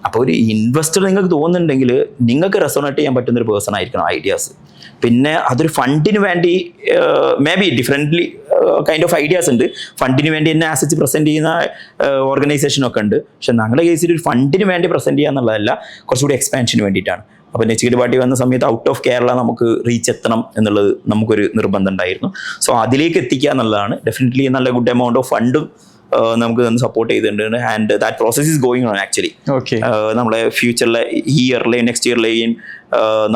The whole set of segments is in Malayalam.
അപ്പോൾ ഒരു ഇൻവെസ്റ്റർ നിങ്ങൾക്ക് തോന്നുന്നുണ്ടെങ്കിൽ നിങ്ങൾക്ക് റെസോണേറ്റ് ചെയ്യാൻ പറ്റുന്നൊരു പേഴ്സൺ ആയിരിക്കണം ഐഡിയാസ്. പിന്നെ അതൊരു ഫണ്ടിന് വേണ്ടി may be differently kind of ideas ഉണ്ട്. ഫണ്ടിന് വേണ്ടി തന്നെ ആസറ്റ്സ് പ്രസൻറ്റ് ചെയ്യുന്ന ഓർഗനൈസേഷനൊക്കെ ഉണ്ട്. പക്ഷെ ഞങ്ങളുടെ കേസിൽ ഒരു ഫണ്ടിന് വേണ്ടി പ്രസൻറ്റ് ചെയ്യുക എന്നുള്ളതല്ല, കുറച്ചുകൂടി എക്സ്പാൻഷന് വേണ്ടിയിട്ടാണ്. അപ്പോൾ നെച്ചിക്കൽ പാർട്ടി വന്ന സമയത്ത് ഔട്ട് ഓഫ് കേരള നമുക്ക് റീച്ച് എത്തണം എന്നുള്ളത് നമുക്കൊരു നിർബന്ധം ഉണ്ടായിരുന്നു. സോ അതിലേക്ക് എത്തിക്കുക എന്നുള്ളതാണ്. ഡെഫിനറ്റ്ലി നല്ല ഗുഡ് എമൗണ്ട് ഓഫ് ഫണ്ടും നമുക്ക് സപ്പോർട്ട് ചെയ്തിട്ടുണ്ട്. And that process is going on actually. നമ്മളെ ഫ്യൂച്ചറിലെ ഈ ഇയറിലെയും നെക്സ്റ്റ് ഇയറിലെയും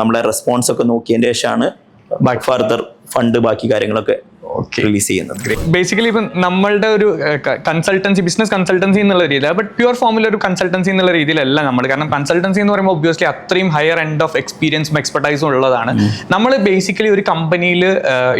നമ്മളെ റെസ്പോൺസ് ഒക്കെ നോക്കിയതിൻ്റെ ശേഷമാണ് ഫർദർ ഫണ്ട് ബാക്കി കാര്യങ്ങളൊക്കെ റിലീസ് ചെയ്യുന്നത്. ബേസിക്കലി ഇപ്പം നമ്മളുടെ ഒരു കൺസൾട്ടൻസി, ബിസിനസ് കൺസൾട്ടൻസി എന്നുള്ള രീതിയിൽ, ബട്ട് പ്യുവർ ഫോമിൽ ഒരു കൺസൾട്ടൻസി എന്നുള്ള രീതിയിലല്ല നമ്മൾ. കാരണം കൺസൾട്ടൻസി എന്ന് പറയുമ്പോൾ ഒബ്വിയസ്ലി അത്രയും ഹയർ എൻഡ് ഓഫ് എക്സ്പീരിയൻസും എക്സ്പെർട്ടൈസും ഉള്ളതാണ്. നമ്മൾ ബേസിക്കലി ഒരു കമ്പനിയിൽ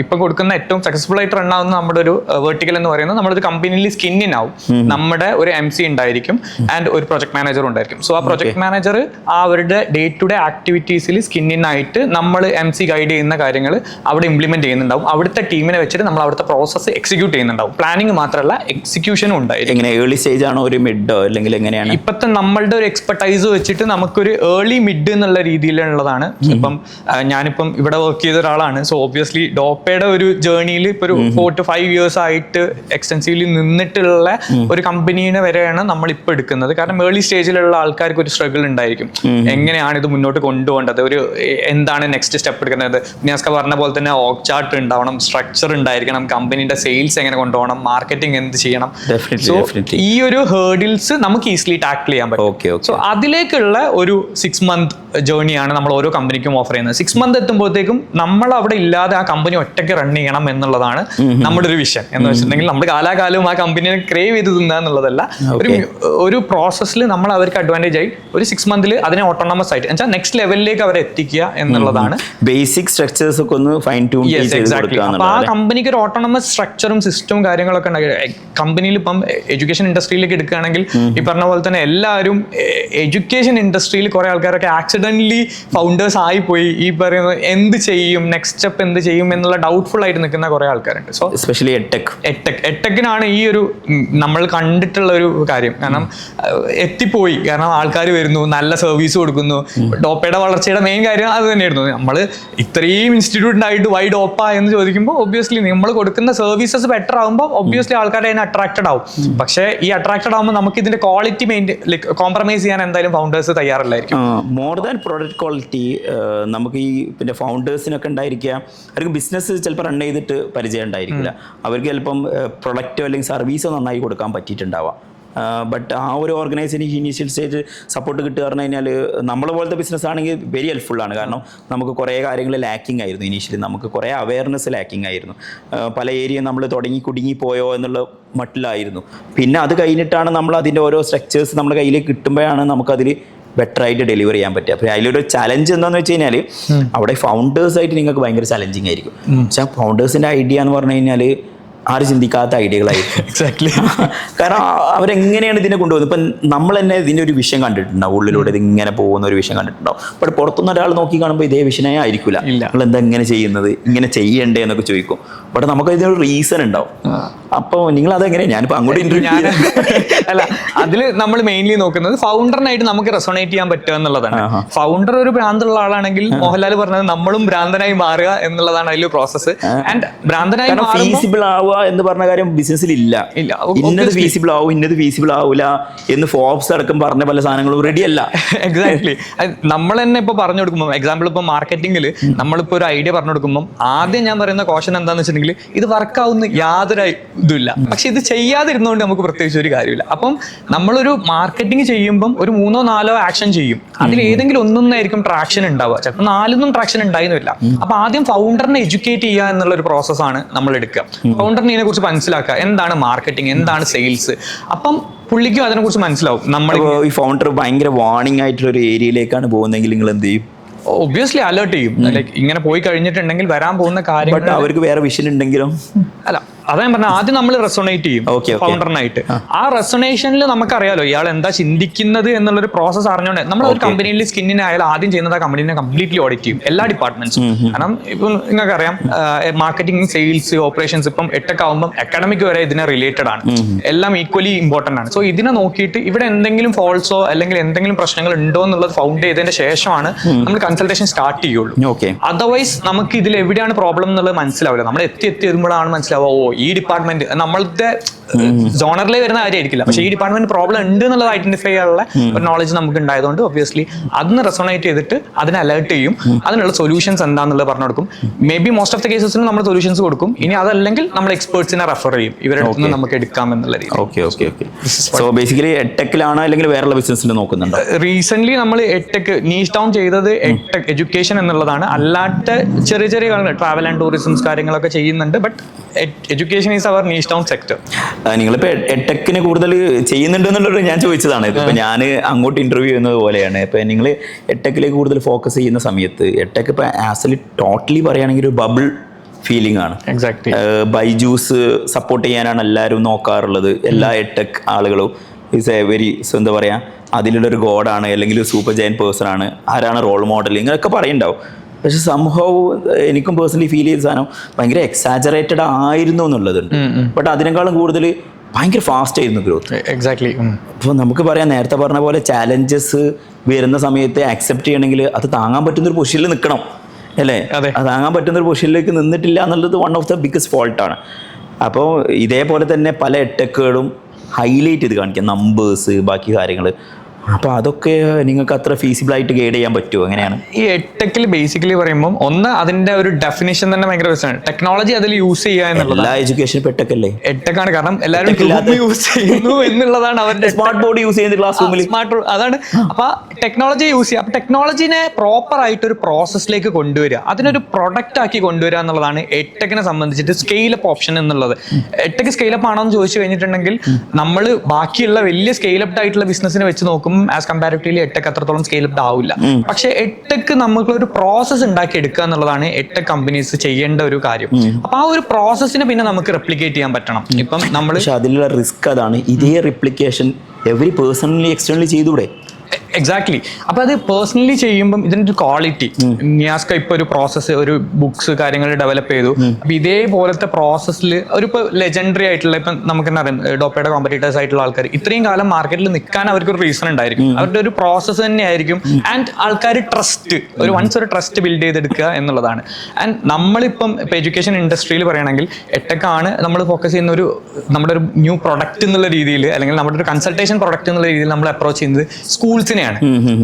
ഇപ്പം കൊടുക്കുന്ന ഏറ്റവും സക്സസ്ഫുൾ ആയിട്ട് റൺ ആവുന്ന നമ്മുടെ ഒരു വെർട്ടിക്കൽ എന്ന് പറയുന്നത്, നമ്മളൊരു കമ്പനിയിൽ സ്കിന്നിനാവും നമ്മുടെ ഒരു MC ഉണ്ടായിരിക്കും ആൻഡ് ഒരു പ്രൊജക്ട് മാനേജർ ഉണ്ടായിരിക്കും. സോ ആ പ്രൊജക്ട് മാനേജർ അവരുടെ ഡേ ടു ഡേ ആക്ടിവിറ്റീസിൽ സ്കിന്നിനായിട്ട് നമ്മൾ MC ഗൈഡ് ചെയ്യുന്ന കാര്യങ്ങൾ അവിടെ ഇംപ്ലിമെന്റ് ചെയ്യുന്നുണ്ടാവും. അവിടുത്തെ ടീമിനെ വെച്ചിട്ട് നമ്മൾ അവിടുത്തെ പ്രോസസ്സ് എക്സിക്യൂട്ട് ചെയ്യുന്നുണ്ടാവും. പ്ലാനിങ് മാത്രമല്ല എക്സിക്യൂഷനും ഉണ്ടായിരിക്കും. എങ്ങനെ ഏർലി സ്റ്റേജ് ആണോ ഒരു മിഡോ അല്ലെങ്കിൽ എങ്ങനെയാണ്? ഇപ്പോഴത്തെ നമ്മളുടെ ഒരു എക്സ്പെർട്ടൈസ് വെച്ചിട്ട് നമുക്കൊരു ഏർലി മിഡ് എന്നുള്ള രീതിയിലുള്ളതാണ്. ഇപ്പം ഞാനിപ്പം ഇവിടെ വർക്ക് ചെയ്ത ഒരാളാണ്. സോ ഒബ്വിയസ്ലി ഡോപ്പയുടെ ഒരു ജേർണിയിൽ ഇപ്പോൾ ഒരു 4 to 5 years ആയിട്ട് എക്സ്റ്റെൻസീവ്ലി നിന്നിട്ടുള്ള ഒരു കമ്പനീനെ വരെയാണ് നമ്മളിപ്പോൾ എടുക്കുന്നത്. കാരണം ഏർലി സ്റ്റേജിലുള്ള ആൾക്കാർക്ക് ഒരു സ്ട്രഗിൾ ഉണ്ടായിരിക്കും. എങ്ങനെയാണ് ഇത് മുന്നോട്ട് കൊണ്ടുപോകേണ്ടത്, ഒരു എന്താണ് നെക്സ്റ്റ് സ്റ്റെപ്പ് എടുക്കുന്നത്. നിയാസ്ക പറഞ്ഞ പോലെ തന്നെ ഓഗ് ചാർട്ട് ഉണ്ടാവണം, സ്ട്രക്ചർ ഉണ്ടായിരിക്കണം, കമ്പനിയുടെ സെയിൽസ് എങ്ങനെ കൊണ്ടുപോകണം, മാർക്കറ്റിംഗ് എന്ത് ചെയ്യണം. സോ ഈ ഒരു ഹേർഡിൽസ് നമുക്ക് ഈസിലി ടാക്കിൾ ചെയ്യാൻ പറ്റും. സോ അതിലേക്കുള്ള ഒരു 6 month ജേർണിയാണ് നമ്മൾ ഓരോ കമ്പനിക്കും ഓഫർ ചെയ്യുന്നത്. 6 month എത്തുമ്പോഴത്തേക്കും നമ്മൾ അവിടെ ഇല്ലാതെ ആ കമ്പനി ഒറ്റയ്ക്ക് റൺ ചെയ്യണം എന്നുള്ളതാണ് നമ്മുടെ ഒരു വിഷൻ. എന്ന് വെച്ചിട്ടുണ്ടെങ്കിൽ നമ്മൾ കാലാകാലവും ആ കമ്പനിയെ ക്രേവ് ചെയ്ത് തിന്നുക എന്നുള്ളതല്ല, ഒരു പ്രോസസ്സിൽ നമ്മൾ അവർക്ക് അഡ്വാൻറ്റേജ് ആയി ഒരു 6 month അതിനെ ഓട്ടോണമസ് ആയിട്ട് എന്നുവെച്ചാൽ നെക്സ്റ്റ് ലെവലിലേക്ക് അവരെ എത്തിക്കുക എന്നുള്ളതാണ്. ബേസിക് സ്ട്രക്ചേഴ്സ് ഒക്കെ ഒന്ന് ഫൈൻ ട്യൂൺ ചെയ്ത് ആ കമ്പനിക്ക് ഒരു ഓട്ടോണമസ് സ്ട്രക്ചറും സിസ്റ്റവും കാര്യങ്ങളൊക്കെ ഉണ്ടാക്കി. കമ്പനിയിൽ ഇപ്പം എഡ്യൂക്കേഷൻ ഇൻഡസ്ട്രിയിലേക്ക് എടുക്കുകയാണെങ്കിൽ ഈ പറഞ്ഞ പോലെ തന്നെ എല്ലാവരും എഡ്യൂക്കേഷൻ ഇൻഡസ്ട്രിയിൽ കുറെ ആൾക്കാരൊക്കെ ആക്സിഡന്റലി ഫൗണ്ടേഴ്സ് ആയിപ്പോയി. ഈ പറയുന്നത് എന്ത് ചെയ്യും, നെക്സ്റ്റ് സ്റ്റെപ്പ് എന്ത് ചെയ്യും എന്നുള്ള ഡൗട്ട്ഫുൾ ആയിട്ട് നിൽക്കുന്ന കുറെ ആൾക്കാരുണ്ട്. സോ എസ്പെഷ്യലി എട്ടെക്കിനാണ് ഈ ഒരു നമ്മൾ കണ്ടിട്ടുള്ള ഒരു കാര്യം. കാരണം എത്തിപ്പോയി, കാരണം ആൾക്കാർ വരുന്നു, നല്ല സർവീസ് കൊടുക്കുന്നു. ഡോപ്പയുടെ വളർച്ചയുടെ മെയിൻ കാര്യം അത് തന്നെയായിരുന്നു. നമ്മൾ ഇത്രയും ഇൻസ്റ്റിറ്റ്യൂട്ട് ആയിട്ട് വൈ ഡോപ്പ എന്ന് ചോദിക്കുമ്പോൾ ഒബ്വിയസ്ലി നമ്മൾ കൊടുക്കുന്ന സർവീസസ് ബെറ്റർ ആകുമ്പോൾ ഒബ്വിയസ്ലി ആൾക്കാരെ അതിന് അട്രാക്റ്റഡ് ആവും. പക്ഷേ ഈ അട്രാക്റ്റഡ് ആകുമ്പോൾ നമുക്ക് ഇതിന്റെ ക്വാളിറ്റി കോംപ്രമൈസ് ചെയ്യാൻ എന്തായാലും ഫൗണ്ടേഴ്സ് തയ്യാറല്ലായിരിക്കും. മോർ ദാൻ പ്രോഡക്റ്റ് ക്വാളിറ്റി നമുക്ക് ഈ പിന്നെ ഫൗണ്ടേഴ്സിനൊക്കെ ഉണ്ടായിരിക്കുക, അവർക്ക് ബിസിനസ് ചിലപ്പോൾ റൺ ചെയ്തിട്ട് പരിചയം ഉണ്ടായിരിക്കില്ല. അവർക്ക് ചിലപ്പം പ്രൊഡക്റ്റോ അല്ലെങ്കിൽ സർവീസോ നന്നായി കൊടുക്കാൻ പറ്റിയിട്ടുണ്ടാവാം. ബട്ട് ആ ഒരു ഓർഗനൈസേഷന് ഇനീഷ്യൽ സ്റ്റേജ് സപ്പോർട്ട് കിട്ടുക പറഞ്ഞു കഴിഞ്ഞാൽ നമ്മളെ പോലത്തെ ബിസിനസ് ആണെങ്കിൽ വെരി ഹെൽപ്ഫുള്ളാണ്. കാരണം നമുക്ക് കുറേ കാര്യങ്ങൾ ലാക്കിംഗ് ആയിരുന്നു. ഇനീഷ്യലി നമുക്ക് കുറേ അവയർനെസ് ലാക്കിംഗ് ആയിരുന്നു. പല ഏരിയ നമ്മൾ കുടുങ്ങിപ്പോയോ എന്നുള്ള മട്ടിലായിരുന്നു. പിന്നെ അത് കഴിഞ്ഞിട്ടാണ് നമ്മൾ അതിൻ്റെ ഓരോ സ്ട്രക്ചേഴ്സ് നമ്മുടെ കയ്യിലേക്ക് കിട്ടുമ്പോഴാണ് നമുക്കതിൽ ബെറ്റർ ആയിട്ട് ഡെലിവറി ചെയ്യാൻ പറ്റുക. അപ്പോൾ അതിലൊരു ചലഞ്ച് എന്താണെന്ന് വെച്ച് കഴിഞ്ഞാൽ അവിടെ ഫൗണ്ടേഴ്സായിട്ട് നിങ്ങൾക്ക് ഭയങ്കര ചലഞ്ചിങ് ആയിരിക്കും. പക്ഷേ ഫൗണ്ടേഴ്സിൻ്റെ ഐഡിയ എന്ന് പറഞ്ഞു കഴിഞ്ഞാൽ ആരും ചിന്തിക്കാത്ത ഐഡിയകളായിരിക്കും. എക്സാക്ട്ലി. കാരണം അവരെങ്ങനെയാണ് ഇതിനെ കൊണ്ടുപോകുന്നത്. ഇപ്പം നമ്മൾ തന്നെ ഇതിൻ്റെ ഒരു വിഷയം കണ്ടിട്ടുണ്ടാവും, ഉള്ളിലൂടെ ഇത് ഇങ്ങനെ പോകുന്ന ഒരു വിഷയം കണ്ടിട്ടുണ്ടാവും. ബട്ട് പുറത്തുനിന്ന് ഒരാൾ നോക്കി കാണുമ്പോൾ ഇതേ വിഷയമേ ആയിരിക്കില്ല. നമ്മൾ എന്താ ഇങ്ങനെ ചെയ്യുന്നത്, ഇങ്ങനെ ചെയ്യണ്ടേ എന്നൊക്കെ ചോദിക്കും. ബട്ട് നമുക്ക് ഇതിനൊരു റീസൺ ഉണ്ടാവും. അപ്പോൾ നിങ്ങൾ അതെങ്ങനെയാണ്, ഞാനിപ്പോൾ അങ്ങോട്ട് ഇന്റർവ്യൂ അല്ല, അതിൽ നമ്മൾ മെയിൻലി നോക്കുന്നത് ഫൗണ്ടറിനായിട്ട് നമുക്ക് റെസൊണേറ്റ് ചെയ്യാൻ പറ്റുക എന്നുള്ളതാണ്. ഫൗണ്ടർ ഒരു ഭ്രാന്തുള്ള ആളാണെങ്കിൽ മോഹൻലാൽ പറഞ്ഞത് നമ്മളും ഭ്രാന്തനായി മാറുക എന്നുള്ളതാണ് അതിൽ പ്രോസസ്സ്. ആൻഡ് ഭ്രാന്തനായി ഫീസിബിൾ ആവുക എന്ന് പറഞ്ഞ കാര്യം ബിസിനസ്സിൽ ഇല്ല. ഇന്നത് ഫീസിബിൾ ആവും, ഇന്നത് ഫീസിബിൾ ആവില്ല എന്ന് ഫോബ്സ് അടക്കം പറഞ്ഞ പല സാധനങ്ങളും റെഡി അല്ല. എക്സാക്ട്ലി. നമ്മൾ തന്നെ ഇപ്പൊ പറഞ്ഞു കൊടുക്കുമ്പോൾ, എക്സാമ്പിൾ ഇപ്പൊ മാർക്കറ്റിംഗിൽ നമ്മളിപ്പോ ഒരു ഐഡിയ പറഞ്ഞു കൊടുക്കുമ്പോൾ ആദ്യം ഞാൻ പറയുന്ന കോഷൻ എന്താണെന്ന് വെച്ചിട്ടുണ്ടെങ്കിൽ ഇത് വർക്ക് ആവുന്ന യാതൊരു ഇതുമില്ല. പക്ഷെ ഇത് ചെയ്യാതിരുന്നതുകൊണ്ട് നമുക്ക് പ്രത്യേകിച്ച് ഒരു കാര്യമില്ല. അപ്പം നമ്മളൊരു മാർക്കറ്റിംഗ് ചെയ്യുമ്പം ഒരു 3-4 ആക്ഷൻ ചെയ്യും. അതിൽ ഏതെങ്കിലും ഒന്നൊന്നായിരിക്കും ട്രാക്ഷൻ ഉണ്ടാവുക, ചിലപ്പോൾ 4 ട്രാക്ഷൻ ഉണ്ടായിരുന്നില്ല. അപ്പൊ ആദ്യം ഫൗണ്ടറിനെ എഡ്യൂക്കേറ്റ് ചെയ്യുക എന്നുള്ള ഒരു പ്രോസസ്സാണ് നമ്മൾ എടുക്കുക. ഫൗണ്ടറിനെ ഇതിനെ കുറിച്ച് മനസ്സിലാക്കുക, എന്താണ് മാർക്കറ്റിംഗ്, എന്താണ് സെയിൽസ്. അപ്പം പുള്ളിക്കും അതിനെ കുറിച്ച് മനസ്സിലാവും. നമ്മൾ ഈ ഫൗണ്ടർ ഭയങ്കര വാർണിംഗ് ആയിട്ടുള്ള ഒരു ഏരിയയിലേക്കാണ് പോകുന്നതെങ്കിൽ നിങ്ങൾ എന്ത് ചെയ്യും? ഒബ്വിയസ്ലി അലേർട്ട് ചെയ്യും. ലൈക്ക് ഇങ്ങനെ പോയി കഴിഞ്ഞിട്ടുണ്ടെങ്കിൽ വരാൻ പോകുന്ന കാര്യങ്ങൾ, അവർക്ക് വേറെ വിഷൻ ഉണ്ടെങ്കിലും അല്ല അതാ ഞാൻ പറഞ്ഞ ആദ്യം നമ്മൾ റെസൊണേറ്റ് ചെയ്യും Okay, okay. ഫൗണ്ടറിനായിട്ട്. ആ റെസൊണേഷനിൽ നമുക്കറിയാലോ ഇയാൾ എന്താ ചിന്തിക്കുന്നത് എന്നുള്ളൊരു പ്രോസസ് അറിഞ്ഞുകൊണ്ട് നമ്മൾ ഒരു കമ്പനിയിൽ സ്കിന്നിനായാലും ആദ്യം ചെയ്യുന്നത് ആ കമ്പനീനെ കംപ്ലീറ്റ്ലി ഓഡിറ്റ് ചെയ്യും, എല്ലാ ഡിപ്പാർട്ട്മെന്റ്സും. കാരണം ഇപ്പം നിങ്ങൾക്കറിയാം മാർക്കറ്റിംഗ്, സെയിൽസ്, ഓപ്പറേഷൻസ് ഇപ്പം എട്ടൊക്കെ ആകുമ്പോൾ അക്കാഡമിക് വരെ ഇതിനെ റിലേറ്റഡ് ആണ്, എല്ലാം ഈക്വലി ഇമ്പോർട്ടന്റ് ആണ്. സോ ഇതിനെ നോക്കിയിട്ട് ഇവിടെ എന്തെങ്കിലും ഫോൾസോ അല്ലെങ്കിൽ എന്തെങ്കിലും പ്രശ്നങ്ങൾ ഉണ്ടോ എന്നുള്ളത് ഫൗണ്ട് ചെയ്തതിന്റെ ശേഷമാണ് നമ്മൾ കൺസൾട്ടേഷൻ സ്റ്റാർട്ട് ചെയ്യുള്ളൂ. ഓക്കെ. അതർവൈസ് നമുക്ക് ഇതിൽ എവിടെയാണ് പ്രോബ്ലം എന്നുള്ളത് മനസ്സിലാവില്ല. നമ്മൾ എത്തി എത്തുമ്പോഴാണ് മനസ്സിലാവുക, ഓ ഈ ഡിപ്പാർട്ട്മെന്റ് നമ്മളുടെ ജോണറിലേ വരുന്ന കാര്യമായിരിക്കില്ല, പക്ഷേ ഈ ഡിപ്പാർട്ട്മെന്റ് പ്രോബ്ലം ഉണ്ട് എന്നുള്ളത് ഐഡന്റിഫൈ ചെയ്യാനുള്ള ഒരു നോളജ് നമുക്ക് ഉണ്ടായതുകൊണ്ട് ഒബ്വിയസ്ലി അതിന് റെസൊണേറ്റ് ചെയ്തിട്ട് അതിനെ അലേർട്ട് ചെയ്യും, അതിനുള്ള സൊല്യൂഷൻസ് എന്താണെന്നുള്ളത് പറഞ്ഞു കൊടുക്കും. Maybe most of the കേസസിന് നമ്മൾ സൊല്യൂഷൻസ് കൊടുക്കും. ഇനി അതല്ലെങ്കിൽ നമ്മൾ എക്സ്പേർട്സിനെ റെഫർ ചെയ്യും, ഇവരുടെ അടുത്ത് നിന്ന് നമുക്ക് എടുക്കാം എന്നുള്ള രീതി. Okay okay okay. So basically എഡ്ടെക്കിലാണോ അല്ലെങ്കിൽ വേറെയുള്ള ബിസിനസ്സിൽ നോക്കുന്നുണ്ടോ? റീസെന്റ് നമ്മൾ എഡ്ടെക് നീഷ് ഡൗൺ ചെയ്തത് എഡ്ടെക് എഡ്യൂക്കേഷൻ എന്നുള്ളതാണ്. അല്ലാത്ത ചെറിയ ചെറിയ കാര്യങ്ങൾ ട്രാവൽ ആൻഡ് ടൂറിസം കാര്യങ്ങളൊക്കെ ചെയ്യുന്നുണ്ട്. But education is our niche down sector. നിങ്ങളിപ്പോൾ എഡ്ടെക്കിന് കൂടുതൽ ചെയ്യുന്നുണ്ട് എന്നുള്ളത് ഞാൻ ചോദിച്ചതാണ്. ഇതിപ്പോൾ ഞാൻ അങ്ങോട്ട് ഇന്റർവ്യൂ ചെയ്യുന്നത് പോലെയാണ്. ഇപ്പം നിങ്ങൾ എഡ്ടെക്കിലേക്ക് കൂടുതൽ ഫോക്കസ് ചെയ്യുന്ന സമയത്ത് എഡ്ടെക്ക് ഇപ്പം ആക്ച്വലി ടോട്ടലി പറയുകയാണെങ്കിൽ ഒരു ബബിൾ ഫീലിംഗ് ആണ്. എക്സാക്ട്ലി. ബൈജൂസ് സപ്പോർട്ട് ചെയ്യാനാണ് എല്ലാവരും നോക്കാറുള്ളത്. എല്ലാ എഡ്ടെക് ആളുകളും ഈസ് എ വെരി എന്താ പറയുക, അതിലുള്ളൊരു ഗോഡാണ് അല്ലെങ്കിൽ സൂപ്പർ ജയൻ പേഴ്സൺ ആണ്, ആരാണ് റോൾ മോഡൽ, ഇങ്ങനെയൊക്കെ പറയുന്നുണ്ടാവും. പക്ഷെ സംഭവം എനിക്കും പേഴ്സണലി ഫീൽ ചെയ്ത സാധനം ഭയങ്കര എക്സാജറേറ്റഡ് ആയിരുന്നു എന്നുള്ളതുണ്ട്. ബട്ട് അതിനേക്കാളും കൂടുതൽ ഭയങ്കര ഫാസ്റ്റ് ആയിരുന്നു ഗ്രോത്ത്. എക്സാക്ട്ലി. അപ്പോൾ നമുക്ക് പറയാം, നേരത്തെ പറഞ്ഞ പോലെ ചാലഞ്ചസ് വരുന്ന സമയത്ത് അക്സെപ്റ്റ് ചെയ്യണമെങ്കിൽ അത് താങ്ങാൻ പറ്റുന്നൊരു പൊസിഷനിൽ നിൽക്കണം അല്ലേ? അത് താങ്ങാൻ പറ്റുന്നൊരു പൊസിഷനിലേക്ക് നിന്നിട്ടില്ല എന്നുള്ളത് വൺ ഓഫ് ദ ബിഗ്ഗസ്റ്റ് ഫോൾട്ടാണ്. അപ്പോൾ ഇതേപോലെ തന്നെ പല എഡ്ടെക്കുകളും ഹൈലൈറ്റ് ചെയ്ത് കാണിക്കാം, നമ്പേഴ്സ്, ബാക്കി കാര്യങ്ങൾ. അപ്പോൾ അതൊക്കെ നിങ്ങൾക്ക് അത്ര ഫീസിബിൾ ആയിട്ട് ഗൈഡ് ചെയ്യാൻ പറ്റുമോ? എങ്ങനെയാണ് ഈ എഡ്ടെക്കിൽ ബേസിക്കലി പറയുമ്പോൾ ഒന്ന് അതിന്റെ ഒരു ഡെഫിനേഷൻ തന്നെ ഭയങ്കര രസമാണ്. ടെക്നോളജി അതിൽ യൂസ് ചെയ്യുക എന്നുള്ളത്. എല്ലാ എഡ്യൂക്കേഷൻ എഡ്ടെക്കല്ലേ? എഡ്ടെക്കാണ്. കാരണം എല്ലാവരും യൂസ് ചെയ്യുന്നു എന്നുള്ളതാണ് അവരുടെ സ്മാർട്ട് ബോർഡ് യൂസ് ചെയ്യുന്നത് ക്ലാസ് റൂമിൽ. സ്മാർട്ട് അതാണ്. അപ്പൊ ടെക്നോളജി യൂസ് ചെയ്യുക. അപ്പൊ ടെക്നോളജിനെ പ്രോപ്പർ ആയിട്ട് ഒരു പ്രോസസ്സിലേക്ക് കൊണ്ടുവരിക, അതിനൊരു പ്രൊഡക്റ്റ് ആക്കി കൊണ്ടുവരിക എന്നുള്ളതാണ് എഡ്ടെക്കിനെ സംബന്ധിച്ചിട്ട് സ്കെയിലപ്പ് ഓപ്ഷൻ എന്നുള്ളത്. എഡ്ടെക്ക് സ്കെയിലപ്പ് ആണോ എന്ന് ചോദിച്ചു കഴിഞ്ഞിട്ടുണ്ടെങ്കിൽ നമ്മൾ ബാക്കിയുള്ള വലിയ സ്കെയിലപ്ഡ് ആയിട്ടുള്ള ബിസിനസ്സിനെ വെച്ച് നോക്കും ആസ് കമ്പാരിറ്റീവ്ലി എഡ്ടെക് അത്രത്തോളം സ്കെയിലപ്ഡ് ആവില്ല. പക്ഷെ എഡ്ടെക് നമുക്കൊരു പ്രോസസ് ഉണ്ടാക്കി എടുക്കുക എന്നുള്ളതാണ് എഡ്ടെക് കമ്പനീസ് ചെയ്യേണ്ട ഒരു കാര്യം. അപ്പൊ ആ ഒരു പ്രോസസ്സിനെ പിന്നെ നമുക്ക് റെപ്ലിക്കേറ്റ് ചെയ്യാൻ പറ്റണം. ഇപ്പം നമ്മൾ പക്ഷെ അതിലുള്ള റിസ്ക് അതാണ്. ഇതേ റിപ്ലിക്കേഷൻ എവരി പേഴ്സണലി എക്സ്റ്റേണലി ചെയ്തൂടെ? എക്സാക്ട്ലി. അപ്പൊ അത് പേഴ്സണലി ചെയ്യുമ്പോൾ ഇതിന്റെ ഒരു ക്വാളിറ്റി, നിയാസ്ക ഇപ്പൊ ഒരു പ്രോസസ്സ്, ഒരു ബുക്സ് കാര്യങ്ങൾ ഡെവലപ്പ് ചെയ്തു. അപ്പൊ ഇതേപോലത്തെ പ്രോസസ്സിൽ ഒരു ഇപ്പൊ ലെജൻഡറി ആയിട്ടുള്ള ഇപ്പം നമുക്ക് തന്നെ അറിയാം, ഡോപ്പയുടെ കോമ്പറ്റീറ്റേഴ്സ് ആയിട്ടുള്ള ആൾക്കാർ ഇത്രയും കാലം മാർക്കറ്റിൽ നിൽക്കാൻ അവർക്ക് ഒരു റീസൺ ഉണ്ടായിരിക്കും. അവരുടെ ഒരു പ്രോസസ്സ് തന്നെയായിരിക്കും. ആൻഡ് ആൾക്കാർ ട്രസ്റ്റ്, ഒരു വൺസ് ഒരു ട്രസ്റ്റ് ബിൽഡ് ചെയ്തെടുക്കുക എന്നുള്ളതാണ്. ആൻഡ് നമ്മളിപ്പം ഇപ്പൊ എഡ്യൂക്കേഷൻ ഇൻഡസ്ട്രിയിൽ പറയുകയാണെങ്കിൽ എഡ്ടെക്കാണ് നമ്മൾ ഫോക്കസ് ചെയ്യുന്ന ഒരു നമ്മുടെ ഒരു ന്യൂ പ്രൊഡക്റ്റ് എന്നുള്ള രീതിയിൽ, അല്ലെങ്കിൽ നമ്മുടെ ഒരു കൺസൾട്ടേഷൻ പ്രൊഡക്റ്റ് എന്നുള്ള രീതിയിൽ നമ്മൾ അപ്രോച്ച് ചെയ്യുന്നത് സ്കൂൾസിനെയാണ്.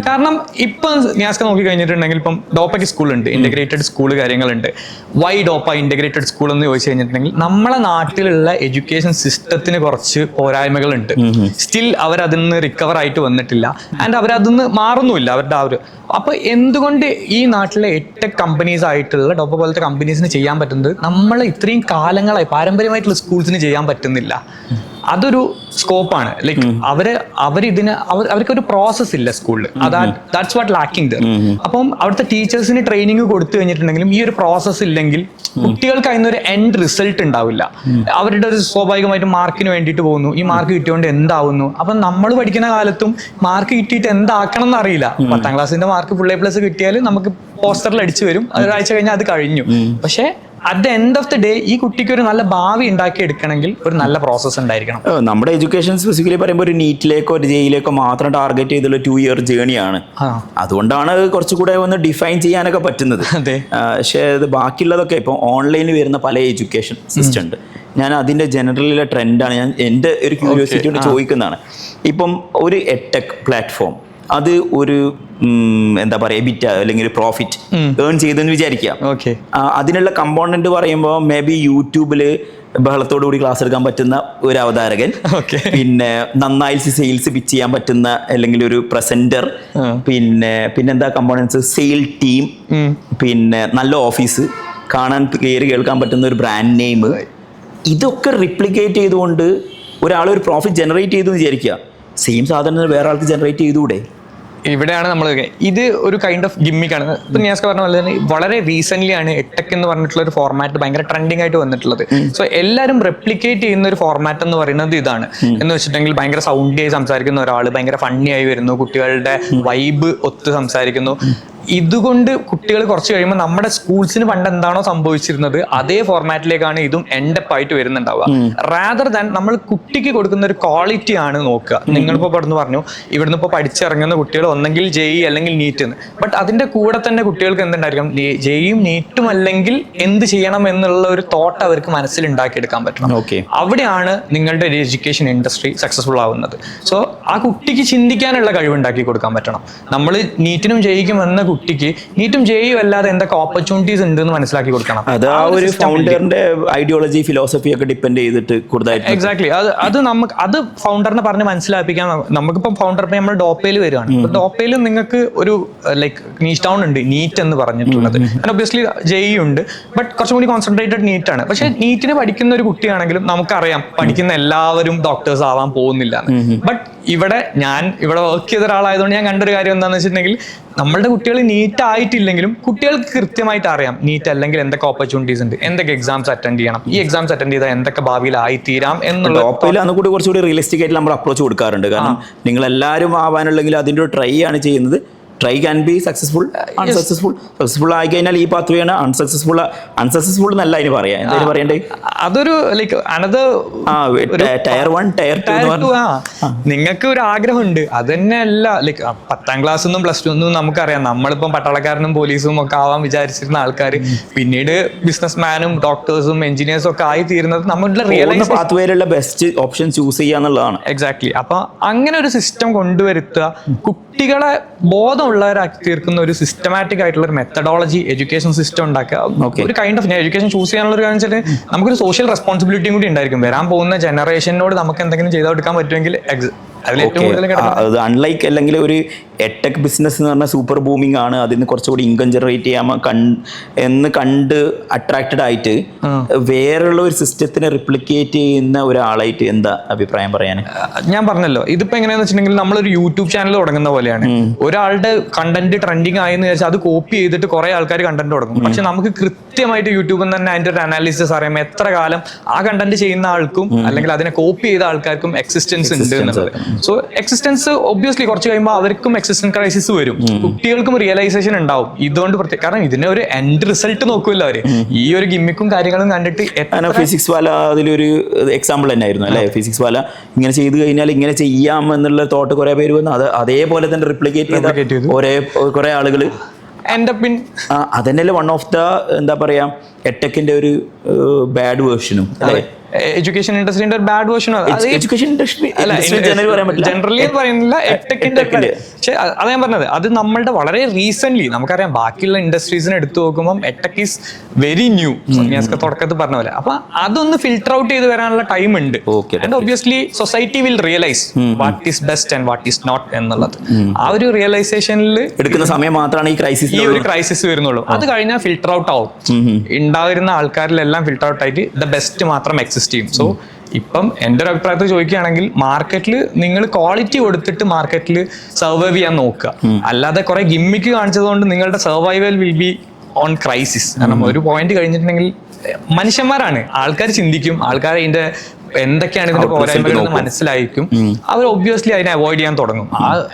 കാരണം ഇപ്പൊ നിയാസ്ക നോക്കി കഴിഞ്ഞിട്ടുണ്ടെങ്കിൽ ഇപ്പം ഡോപ്പയ്ക്ക് സ്കൂളുണ്ട്, ഇന്റഗ്രേറ്റഡ് സ്കൂൾ കാര്യങ്ങളുണ്ട്. വൈ ഡോപ്പ ഇന്റഗ്രേറ്റഡ് സ്കൂൾ എന്ന് ചോദിച്ചു കഴിഞ്ഞിട്ടുണ്ടെങ്കിൽ നമ്മളെ നാട്ടിലുള്ള എഡ്യൂക്കേഷൻ സിസ്റ്റത്തിന് കുറച്ച് പോരായ്മകളുണ്ട്. സ്റ്റിൽ അവരതിൽ നിന്ന് റിക്കവർ ആയിട്ട് വന്നിട്ടില്ല. ആൻഡ് അവരതിന്ന് മാറുന്നുമില്ല അവരുടെ ആ ഒരു. അപ്പൊ എന്തുകൊണ്ട് ഈ നാട്ടിലെ എഡ്ടെക് കമ്പനീസ് ആയിട്ടുള്ള ഡോപ്പ പോലത്തെ കമ്പനീസിന് ചെയ്യാൻ പറ്റുന്നത് നമ്മൾ ഇത്രയും കാലങ്ങളായി പാരമ്പര്യമായിട്ടുള്ള സ്കൂൾസിന് ചെയ്യാൻ പറ്റുന്നില്ല? അതൊരു സ്കോപ്പാണ്. ലൈക്ക് അവർക്കൊരു പ്രോസസ് ഇല്ല സ്കൂളിൽ. That's what lacking there. അപ്പം അവിടുത്തെ ടീച്ചേഴ്സിന് ട്രെയിനിങ് കൊടുത്തു കഴിഞ്ഞിട്ടുണ്ടെങ്കിലും ഈ ഒരു പ്രോസസ് ഇല്ലെങ്കിൽ കുട്ടികൾക്ക് അതിനൊരു എൻഡ് റിസൾട്ട് ഉണ്ടാവില്ല. അവരുടെ ഒരു സ്വാഭാവികമായിട്ട് മാർക്കിന് വേണ്ടിയിട്ട് പോകുന്നു. ഈ മാർക്ക് കിട്ടിയോണ്ട് എന്താവുന്നു? അപ്പം നമ്മൾ പഠിക്കുന്ന കാലത്തും മാർക്ക് കിട്ടിയിട്ട് എന്താക്കണം എന്ന് അറിയില്ല. 10ാം ക്ലാസ്സിന്റെ മാർക്ക് ഫുൾ A+ കിട്ടിയാൽ നമുക്ക് പോസ്റ്ററിൽ അടിച്ചു വരും, ഒരാഴ്ച കഴിഞ്ഞാൽ അത് കഴിഞ്ഞു. പക്ഷേ at the end of the day ഈ കുട്ടിക്ക് ഒരു നല്ല ഭാവി ഉണ്ടാക്കി എടുക്കണമെങ്കിൽ ഒരു നല്ല പ്രോസസ്സ് ഉണ്ടായിരിക്കണം. നമ്മുടെ എഡ്യൂക്കേഷൻ സ്പെസിഫിക്കലി പറയുമ്പോൾ ഒരു നീറ്റിലേക്കോ ഒരു ജെയിലേക്കോ മാത്രം ടാർഗറ്റ് ചെയ്തുള്ള 2 year ജേണിയാണ്. അതുകൊണ്ടാണ് കുറച്ചുകൂടെ ഒന്ന് ഡിഫൈൻ ചെയ്യാനൊക്കെ പറ്റുന്നത്. പക്ഷേ ഇത് ബാക്കിയുള്ളതൊക്കെ ഇപ്പോൾ ഓൺലൈനിൽ വരുന്ന പല എഡ്യൂക്കേഷൻ സിസ്റ്റം ഉണ്ട്. ഞാൻ അതിൻ്റെ ജനറലിലെ ട്രെൻഡാണ് ഞാൻ എൻ്റെ ഒരു ക്യൂരിയോസിറ്റി കൊണ്ട് ചോദിക്കുന്നതാണ്. ഇപ്പം ഒരു എഡ്ടെക് പ്ലാറ്റ്ഫോം അത് ഒരു എന്താ പറയുക എബിറ്റ അല്ലെങ്കിൽ പ്രോഫിറ്റ് ഏൺ ചെയ്തെന്ന് വിചാരിക്കാം. അതിനുള്ള കമ്പോണന്റ് പറയുമ്പോൾ മേ ബി യൂട്യൂബിൽ ബഹളത്തോടു കൂടി ക്ലാസ് എടുക്കാൻ പറ്റുന്ന ഒരു അവതാരകൻ, പിന്നെ നന്നായി സെയിൽസ് പിച്ച് ചെയ്യാൻ പറ്റുന്ന അല്ലെങ്കിൽ ഒരു പ്രസന്റർ, പിന്നെന്താ കമ്പോണൻസ്, സെയിൽ ടീം, പിന്നെ നല്ല ഓഫീസ്, കാണാൻ പേര് കേൾക്കാൻ പറ്റുന്ന ഒരു ബ്രാൻഡ് നെയിം. ഇതൊക്കെ റിപ്ലിക്കേറ്റ് ചെയ്തുകൊണ്ട് ഒരാൾ ഒരു പ്രോഫിറ്റ് ജനറേറ്റ് ചെയ്തു വിചാരിക്കുക. സെയിം സാധനം വേറെ ആൾക്ക് ജനറേറ്റ് ചെയ്തുകൂടെ? ഇവിടെയാണ് നമ്മൾ ഇത് ഒരു കൈൻഡ് ഓഫ് ഗിമ്മിക്കാണ്. ഇപ്പൊ നിയാസ്ക പറഞ്ഞ പോലെ തന്നെ വളരെ റീസെന്റ് ആണ് എട്ടെക് എന്ന് പറഞ്ഞിട്ടുള്ള ഒരു ഫോർമാറ്റ് ഭയങ്കര ട്രെൻഡിങ് ആയിട്ട് വന്നിട്ടുള്ളത്. സോ എല്ലാവരും റെപ്ലിക്കേറ്റ് ചെയ്യുന്ന ഒരു ഫോർമാറ്റ് എന്ന് പറയുന്നത് ഇതാണ്. എന്ന് വെച്ചിട്ടുണ്ടെങ്കിൽ ഭയങ്കര സൗണ്ടി ആയി സംസാരിക്കുന്ന ഒരാൾ ഭയങ്കര ഫണ്ണി ആയി വരുന്നു, കുട്ടികളുടെ വൈബ് ഒത്ത് സംസാരിക്കുന്നു. ഇതുകൊണ്ട് കുട്ടികൾ കുറച്ച് കഴിയുമ്പോൾ നമ്മുടെ സ്കൂൾസിന് പണ്ട് എന്താണോ സംഭവിച്ചിരുന്നത് അതേ ഫോർമാറ്റിലേക്കാണ് ഇതും എൻഡപ്പ് ആയിട്ട് വരുന്നുണ്ടാവുക. റാദർ ദാൻ നമ്മൾ കുട്ടിക്ക് കൊടുക്കുന്ന ഒരു ക്വാളിറ്റി ആണ് നോക്കുക. നിങ്ങളിപ്പോ പറഞ്ഞു ഇവിടുന്ന് ഇപ്പോൾ പഠിച്ചിറങ്ങുന്ന കുട്ടികൾ ഒന്നെങ്കിൽ ജെഇ അല്ലെങ്കിൽ നീറ്റ് എന്ന്. ബട്ട് അതിന്റെ കൂടെ തന്നെ കുട്ടികൾക്ക് എന്തുണ്ടായിരിക്കും, ജെഇയും നീറ്റും അല്ലെങ്കിൽ എന്ത് ചെയ്യണം എന്നുള്ള ഒരു തോട്ട് അവർക്ക് മനസ്സിൽ ഉണ്ടാക്കിയെടുക്കാൻ പറ്റണം. അവിടെയാണ് നിങ്ങളുടെ ഒരു എഡ്യൂക്കേഷൻ ഇൻഡസ്ട്രി സക്സസ്ഫുൾ ആവുന്നത്. സോ ആ കുട്ടിക്ക് ചിന്തിക്കാനുള്ള കഴിവുണ്ടാക്കി കൊടുക്കാൻ പറ്റണം. നമ്മൾ നീറ്റിനും ജെഇക്കും എന്ന കുട്ടിക്ക് നീറ്റും ജെയും അല്ലാതെ എന്തൊക്കെ ഓപ്പർച്യൂണിറ്റീസ് ഉണ്ട് എന്ന് മനസ്സിലാക്കി കൊടുക്കണം. അത് ആ ഒരു ഫൗണ്ടറിന്റെ ഐഡിയോളജി ഫിലോസഫി ഒക്കെ ഡിപ്പെൻഡ് ചെയ്തിട്ട് കൂടുതലായിട്ട് എക്സാക്ട്ലി അത് നമുക്ക് അത് ഫൗണ്ടറിനെ പറഞ്ഞ് മനസ്സിലാപ്പിക്കാൻ. നമുക്കിപ്പം ഫൗണ്ടർ നമ്മൾ ഡോപ്പയിൽ വരികയാണ്. ഡോപ്പയിൽ നിങ്ങൾക്ക് ഒരു ലൈക്ക് നീറ്റ് ടൗൺ ഉണ്ട്, നീറ്റ് എന്ന് പറഞ്ഞിട്ടുള്ളത്. ഒബ്വിയസ്ലി ജെഇ ഉണ്ട്, ബട്ട് കുറച്ചും കൂടി കോൺസെൻട്രേറ്റഡ് നീറ്റ് ആണ്. പക്ഷെ നീറ്റിന് പഠിക്കുന്ന ഒരു കുട്ടിയാണെങ്കിലും നമുക്കറിയാം പഠിക്കുന്ന എല്ലാവരും ഡോക്ടേഴ്സ് ആവാൻ പോകുന്നില്ല. ബട്ട് ഇവിടെ വർക്ക് ചെയ്ത ഒരാളായതുകൊണ്ട് ഞാൻ കണ്ടൊരു കാര്യം എന്താണെന്ന് വെച്ചിട്ടുണ്ടെങ്കിൽ നമ്മളുടെ കുട്ടികൾ നീറ്റ് ആയിട്ടില്ലെങ്കിലും കുട്ടികൾക്ക് കൃത്യമായിട്ട് അറിയാം നീറ്റ് അല്ലെങ്കിൽ എന്തൊക്കെ ഓപ്പർച്യൂണിറ്റീസ് ഉണ്ട്, എന്തൊക്കെ എക്സാംസ് അറ്റൻഡ് ചെയ്യണം, ഈ എക്സാംസ് അറ്റൻഡ് ചെയ്താൽ എന്തൊക്കെ ഭാവിയിൽ ആയിത്തീരാം എന്നുള്ള കുറച്ചുകൂടി റിയലിസ്റ്റിക് ആയിട്ട് നമ്മൾ അപ്രോച്ച് കൊടുക്കാറുണ്ട്. കാരണം നിങ്ങൾ എല്ലാവരും ആവാനുള്ളെങ്കിൽ അതിൻ്റെ ഒരു ട്രൈ ആണ് ചെയ്യുന്നത്. Try can be successful, successful ആയി കഴിഞ്ഞാൽ ഈ പാത്ത് വേണം. അൺസക്സസ്ഫുൾ എന്നല്ല അതിന് പറയാം. എന്തായാലും പറയണ്ടേ, അതൊരു ലൈക്ക് അനദർ ടയർ 1 ടയർ 2. നിങ്ങൾക്ക് ഒരു ആഗ്രഹമുണ്ട്, അത് തന്നെ അല്ല ലൈക്ക് 10ാം ക്ലാസ് ഒന്നും പ്ലസ് 2 ഒന്നും നമുക്കറിയാം. നമ്മളിപ്പം പട്ടാളക്കാരനും പോലീസും ഒക്കെ ആവാൻ വിചാരിച്ചിരുന്ന ആൾക്കാർ പിന്നീട് ബിസിനസ്മാനും ഡോക്ടേഴ്സും എഞ്ചിനീയേഴ്സും ഒക്കെ ആയി തീരുന്നത് നമ്മുടെ റിയലൈസ് പാത്ത് വേയിലുള്ള ബെസ്റ്റ് ഓപ്ഷൻ ചൂസ് ചെയ്യാന്നുള്ളതാണ്. എക്സാക്ട്ലി. അപ്പൊ അങ്ങനെ ഒരു സിസ്റ്റം കൊണ്ടുവരുത്തുക, കുട്ടികളെ ബോധമുള്ളവരാക്കി തീർക്കുന്ന ഒരു സിസ്റ്റമാറ്റിക് ആയിട്ടുള്ള ഒരു മെത്തഡോളജി എഡ്യൂക്കേഷൻ സിസ്റ്റം ഉണ്ടാക്കുക. ഒരു കൈൻഡ് ഓഫ് എഡ്യൂക്കേഷൻ ചൂസ് ചെയ്യാനുള്ള ഒരു കാര്യം വെച്ചിട്ട് നമുക്കൊരു സോഷ്യൽ റെസ്പോൺസിബിലിറ്റിയും കൂടി ഉണ്ടായിരിക്കും. വരാൻ പോകുന്ന ജനറേഷനോട് നമുക്ക് എന്തെങ്കിലും ചെയ്തു കൊടുക്കാൻ പറ്റുമെങ്കിൽ അത് അൺലൈക്ക് അല്ലെങ്കിൽ ഒരു എട്ടെക് ബിസിനസ് എന്ന് പറഞ്ഞാൽ സൂപ്പർ ബൂമിംഗ് ആണ്, അതിന് കുറച്ചുകൂടി ഇൻകം ജനറേറ്റ് ചെയ്യാൻ എന്ന് കണ്ട് അട്രാക്റ്റഡ് ആയിട്ട് വേറെയുള്ള ഒരു സിസ്റ്റത്തിനെ റിപ്ലിക്കേറ്റ് ചെയ്യുന്ന ഒരാളായിട്ട് എന്താ അഭിപ്രായം പറയാൻ? ഞാൻ പറഞ്ഞല്ലോ, ഇതിപ്പോ എങ്ങനെയാന്ന് വെച്ചിട്ടുണ്ടെങ്കിൽ നമ്മളൊരു യൂട്യൂബ് ചാനൽ തുടങ്ങുന്ന പോലെയാണ്. ഒരാളുടെ കണ്ടന്റ് ട്രെൻഡിങ് ആയെന്ന് വെച്ചാൽ അത് കോപ്പി ചെയ്തിട്ട് കുറെ ആൾക്കാർ കണ്ടന്റ് തുടങ്ങും. പക്ഷെ നമുക്ക് കൃത്യമായിട്ട് യൂട്യൂബിൽ തന്നെ അതിന്റെ ഒരു അനാലിസിസ് അറിയാം, എത്ര കാലം ആ കണ്ടന്റ് ചെയ്യുന്ന ആൾക്കും അല്ലെങ്കിൽ അതിനെ കോപ്പി ചെയ്ത ആൾക്കാർക്കും എക്സിസ്റ്റൻസ് ഉണ്ട് എന്നുള്ളത്. സോ എക്സിസ്റ്റൻസ് ഒബ്വിയസ്ലി കുറച്ച് കഴിയുമ്പോൾ അവർക്കും എക്സിസ്റ്റൻസ് ക്രൈസിസ് വരും, കുട്ടികൾക്കും റിയലൈസേഷൻ ഉണ്ടാവും. ഇതുകൊണ്ട് കാരണം ഇതിന്റെ ഒരു എൻഡ് റിസൾട്ട് നോക്കുമല്ലോ അവര്. ഈ ഒരു ഗിമ്മിക്കും കാര്യങ്ങളും കണ്ടിട്ട് ഫിസിക്സ് വാല അതിലൊരു എക്സാമ്പിൾ തന്നെ ആയിരുന്നു അല്ലെ. ഫിസിക്സ് വാല ഇങ്ങനെ ചെയ്ത് കഴിഞ്ഞാൽ ഇങ്ങനെ ചെയ്യാം എന്നുള്ള തോട്ട് കുറെ പേര് വന്നു, അത് അതേപോലെ തന്നെ റിപ്ലിക്കേറ്റ് ചെയ്ത് കുറെ ആളുകൾ അതന്നെയല്ലേ വൺ ഓഫ് ദ എന്താ പറയാ എട്ടെക്കിന്റെ ഒരു ബാഡ് വേർഷനും അല്ലെ. എഡ്യൂക്കേഷൻ ഇൻഡസ്ട്രിന്റെ ഒരു bad version education industry generally പറയുന്നില്ല. പക്ഷെ അത് ഞാൻ പറഞ്ഞത് അത് നമ്മളുടെ വളരെ റീസെന്റ് നമുക്കറിയാം. ബാക്കിയുള്ള ഇൻഡസ്ട്രീസിനെ എടുത്തു നോക്കുമ്പോൾ എട്ടെക് ഈസ് വെരി ന്യൂ, തുടക്കത്തിൽ പറഞ്ഞ പോലെ. അപ്പൊ അതൊന്ന് ഫിൽട്ടർ ഔട്ട് ചെയ്ത് വരാനുള്ള ടൈം ഉണ്ട്. And obviously society will realise what is best and what is not എന്നുള്ളത്. ആ ഒരു റിയലൈസേഷനിൽ എടുക്കുന്ന സമയം മാത്രമാണ് ഈ ഒരു ക്രൈസിസ് വരുന്നുള്ളൂ. അത് കഴിഞ്ഞാൽ ഫിൽട്ടർ ഔട്ട് ആവും. ഉണ്ടായിരുന്ന ആൾക്കാരിലെല്ലാം ഫിൽട്ടർ ഔട്ട് ആയിട്ട് ദ ബെസ്റ്റ് മാത്രം എക്സിസ്റ്റ് ചെയ്യും. സോ ഇപ്പം എൻ്റെ ഒരു അഭിപ്രായത്തിൽ ചോദിക്കുകയാണെങ്കിൽ മാർക്കറ്റിൽ നിങ്ങൾ ക്വാളിറ്റി കൊടുത്തിട്ട് മാർക്കറ്റിൽ സർവൈവ് ചെയ്യാൻ നോക്കുക. അല്ലാതെ കുറെ ഗിമ്മിക്ക് കാണിച്ചതുകൊണ്ട് നിങ്ങളുടെ survival will be on crisis. കാരണം ഒരു പോയിന്റ് കഴിഞ്ഞിട്ടുണ്ടെങ്കിൽ മനുഷ്യന്മാരാണ്, ആൾക്കാർ ചിന്തിക്കും, ആൾക്കാർ അതിന്റെ എന്തൊക്കെയാണ് ഇതിന്റെ പോരായ്മകൾ എന്ന് മനസ്സിലായിരിക്കും. അവർ ഒബ്വിയസ്ലി അതിനെ അവോയ്ഡ് ചെയ്യാൻ തുടങ്ങും.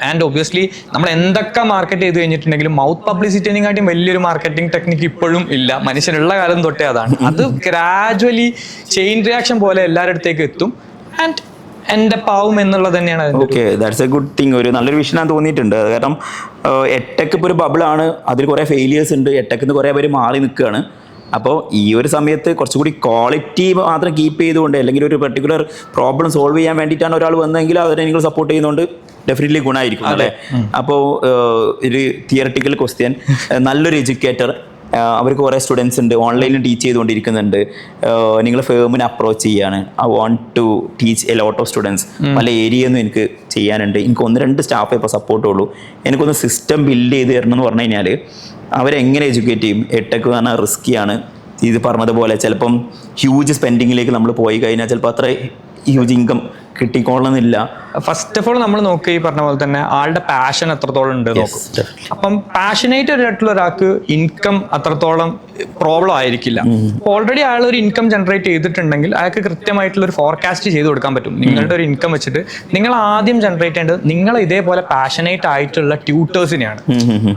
ആൻഡ് ഒബ്വിയസ്ലി നമ്മൾ എന്തൊക്കെ മാർക്കറ്റ് ചെയ്ത് കഴിഞ്ഞിട്ടുണ്ടെങ്കിലും മൗത്ത് പബ്ലിസിറ്റിനെക്കാട്ടും വലിയൊരു മാർക്കറ്റിംഗ് ടെക്നിക്ക് ഇപ്പോഴും ഇല്ല. മനുഷ്യനുള്ള കാലം തൊട്ടേ അതാണ്. അത് ഗ്രാജുവലി ചെയിൻ റിയാക്ഷൻ പോലെ എല്ലാവരുടെ അടുത്തേക്ക് എത്തും ആൻഡ് എന്റെ പാവം എന്നുള്ളത് തന്നെയാണ്. Okay, that's A good thing. ഒരു നല്ലൊരു വിഷയം ഞാൻ തോന്നിയിട്ടുണ്ട്. കാരണം എട്ടെക്ക് ഇപ്പോൾ ഒരു ബബിളാണ്, അതിൽ കുറേ ഫെയിലിയേഴ്സ് ഉണ്ട്, എട്ടെക്കിന്ന് കുറേ പേര് മാറി നിൽക്കുകയാണ്. അപ്പോൾ ഈ ഒരു സമയത്ത് കുറച്ചുകൂടി ക്വാളിറ്റി മാത്രം കീപ്പ് ചെയ്തുകൊണ്ട് അല്ലെങ്കിൽ ഒരു പെർട്ടിക്കുലർ പ്രോബ്ലം സോൾവ് ചെയ്യാൻ വേണ്ടിയിട്ടാണ് ഒരാൾ വന്നതെങ്കിൽ അതിനെ നിങ്ങൾ സപ്പോർട്ട് ചെയ്യുന്നതുകൊണ്ട് ഡെഫിനറ്റ്ലി ഗുണമായിരിക്കും അല്ലേ. അപ്പോൾ ഒരു തിയറട്ടിക്കൽ ക്വസ്റ്റ്യൻ, നല്ലൊരു എഡ്യൂക്കേറ്റർ, അവർക്ക് കുറേ സ്റ്റുഡൻസ് ഉണ്ട്, ഓൺലൈനിൽ ടീച്ച് ചെയ്തുകൊണ്ടിരിക്കുന്നുണ്ട്, നിങ്ങൾ ഫേമിനെ അപ്രോച്ച് ചെയ്യാണ്, I want to teach a lot of students, പല ഏരിയയൊന്നും എനിക്ക് ചെയ്യാനുണ്ട്, എനിക്ക് 1-2 സ്റ്റാഫേ ഇപ്പോൾ സപ്പോർട്ടുള്ളൂ, എനിക്കൊന്ന് സിസ്റ്റം ബിൽഡ് ചെയ്ത് തരണം എന്ന് പറഞ്ഞു കഴിഞ്ഞാൽ അവരെങ്ങനെ എഡ്യൂക്കേറ്റ് ചെയ്യും? എട്ടെക്ക് പറഞ്ഞാൽ റിസ്ക്കിയാണ്. ഇത് പറഞ്ഞതുപോലെ ചിലപ്പം ഹ്യൂജ് സ്പെൻഡിങ്ങിലേക്ക് നമ്മൾ പോയി കഴിഞ്ഞാൽ ചിലപ്പോൾ അത്ര ഹ്യൂജ് ഇൻകം കിട്ടിക്കോളുന്നില്ല. ഫസ്റ്റ് ഓഫ് ഓൾ നമ്മൾ നോക്കുക ഈ പറഞ്ഞ പോലെ തന്നെ ആളുടെ പാഷൻ എത്രത്തോളം ഉണ്ട് നോക്കും. അപ്പം പാഷനേറ്റ് ആയിട്ടുള്ള ഒരാൾക്ക് ഇൻകം അത്രത്തോളം പ്രോബ്ലം ആയിരിക്കില്ല. ഓൾറെഡി അയാൾ ഒരു ഇൻകം ജനറേറ്റ് ചെയ്തിട്ടുണ്ടെങ്കിൽ അയാൾക്ക് കൃത്യമായിട്ടുള്ള ഒരു ഫോർകാസ്റ്റ് ചെയ്ത് കൊടുക്കാൻ പറ്റും. നിങ്ങളുടെ ഒരു ഇൻകം വെച്ചിട്ട് നിങ്ങൾ ആദ്യം ജനറേറ്റ് ചെയ്യേണ്ടത് നിങ്ങൾ ഇതേപോലെ പാഷനേറ്റ് ആയിട്ടുള്ള ട്യൂട്ടേഴ്സിനെയാണ്.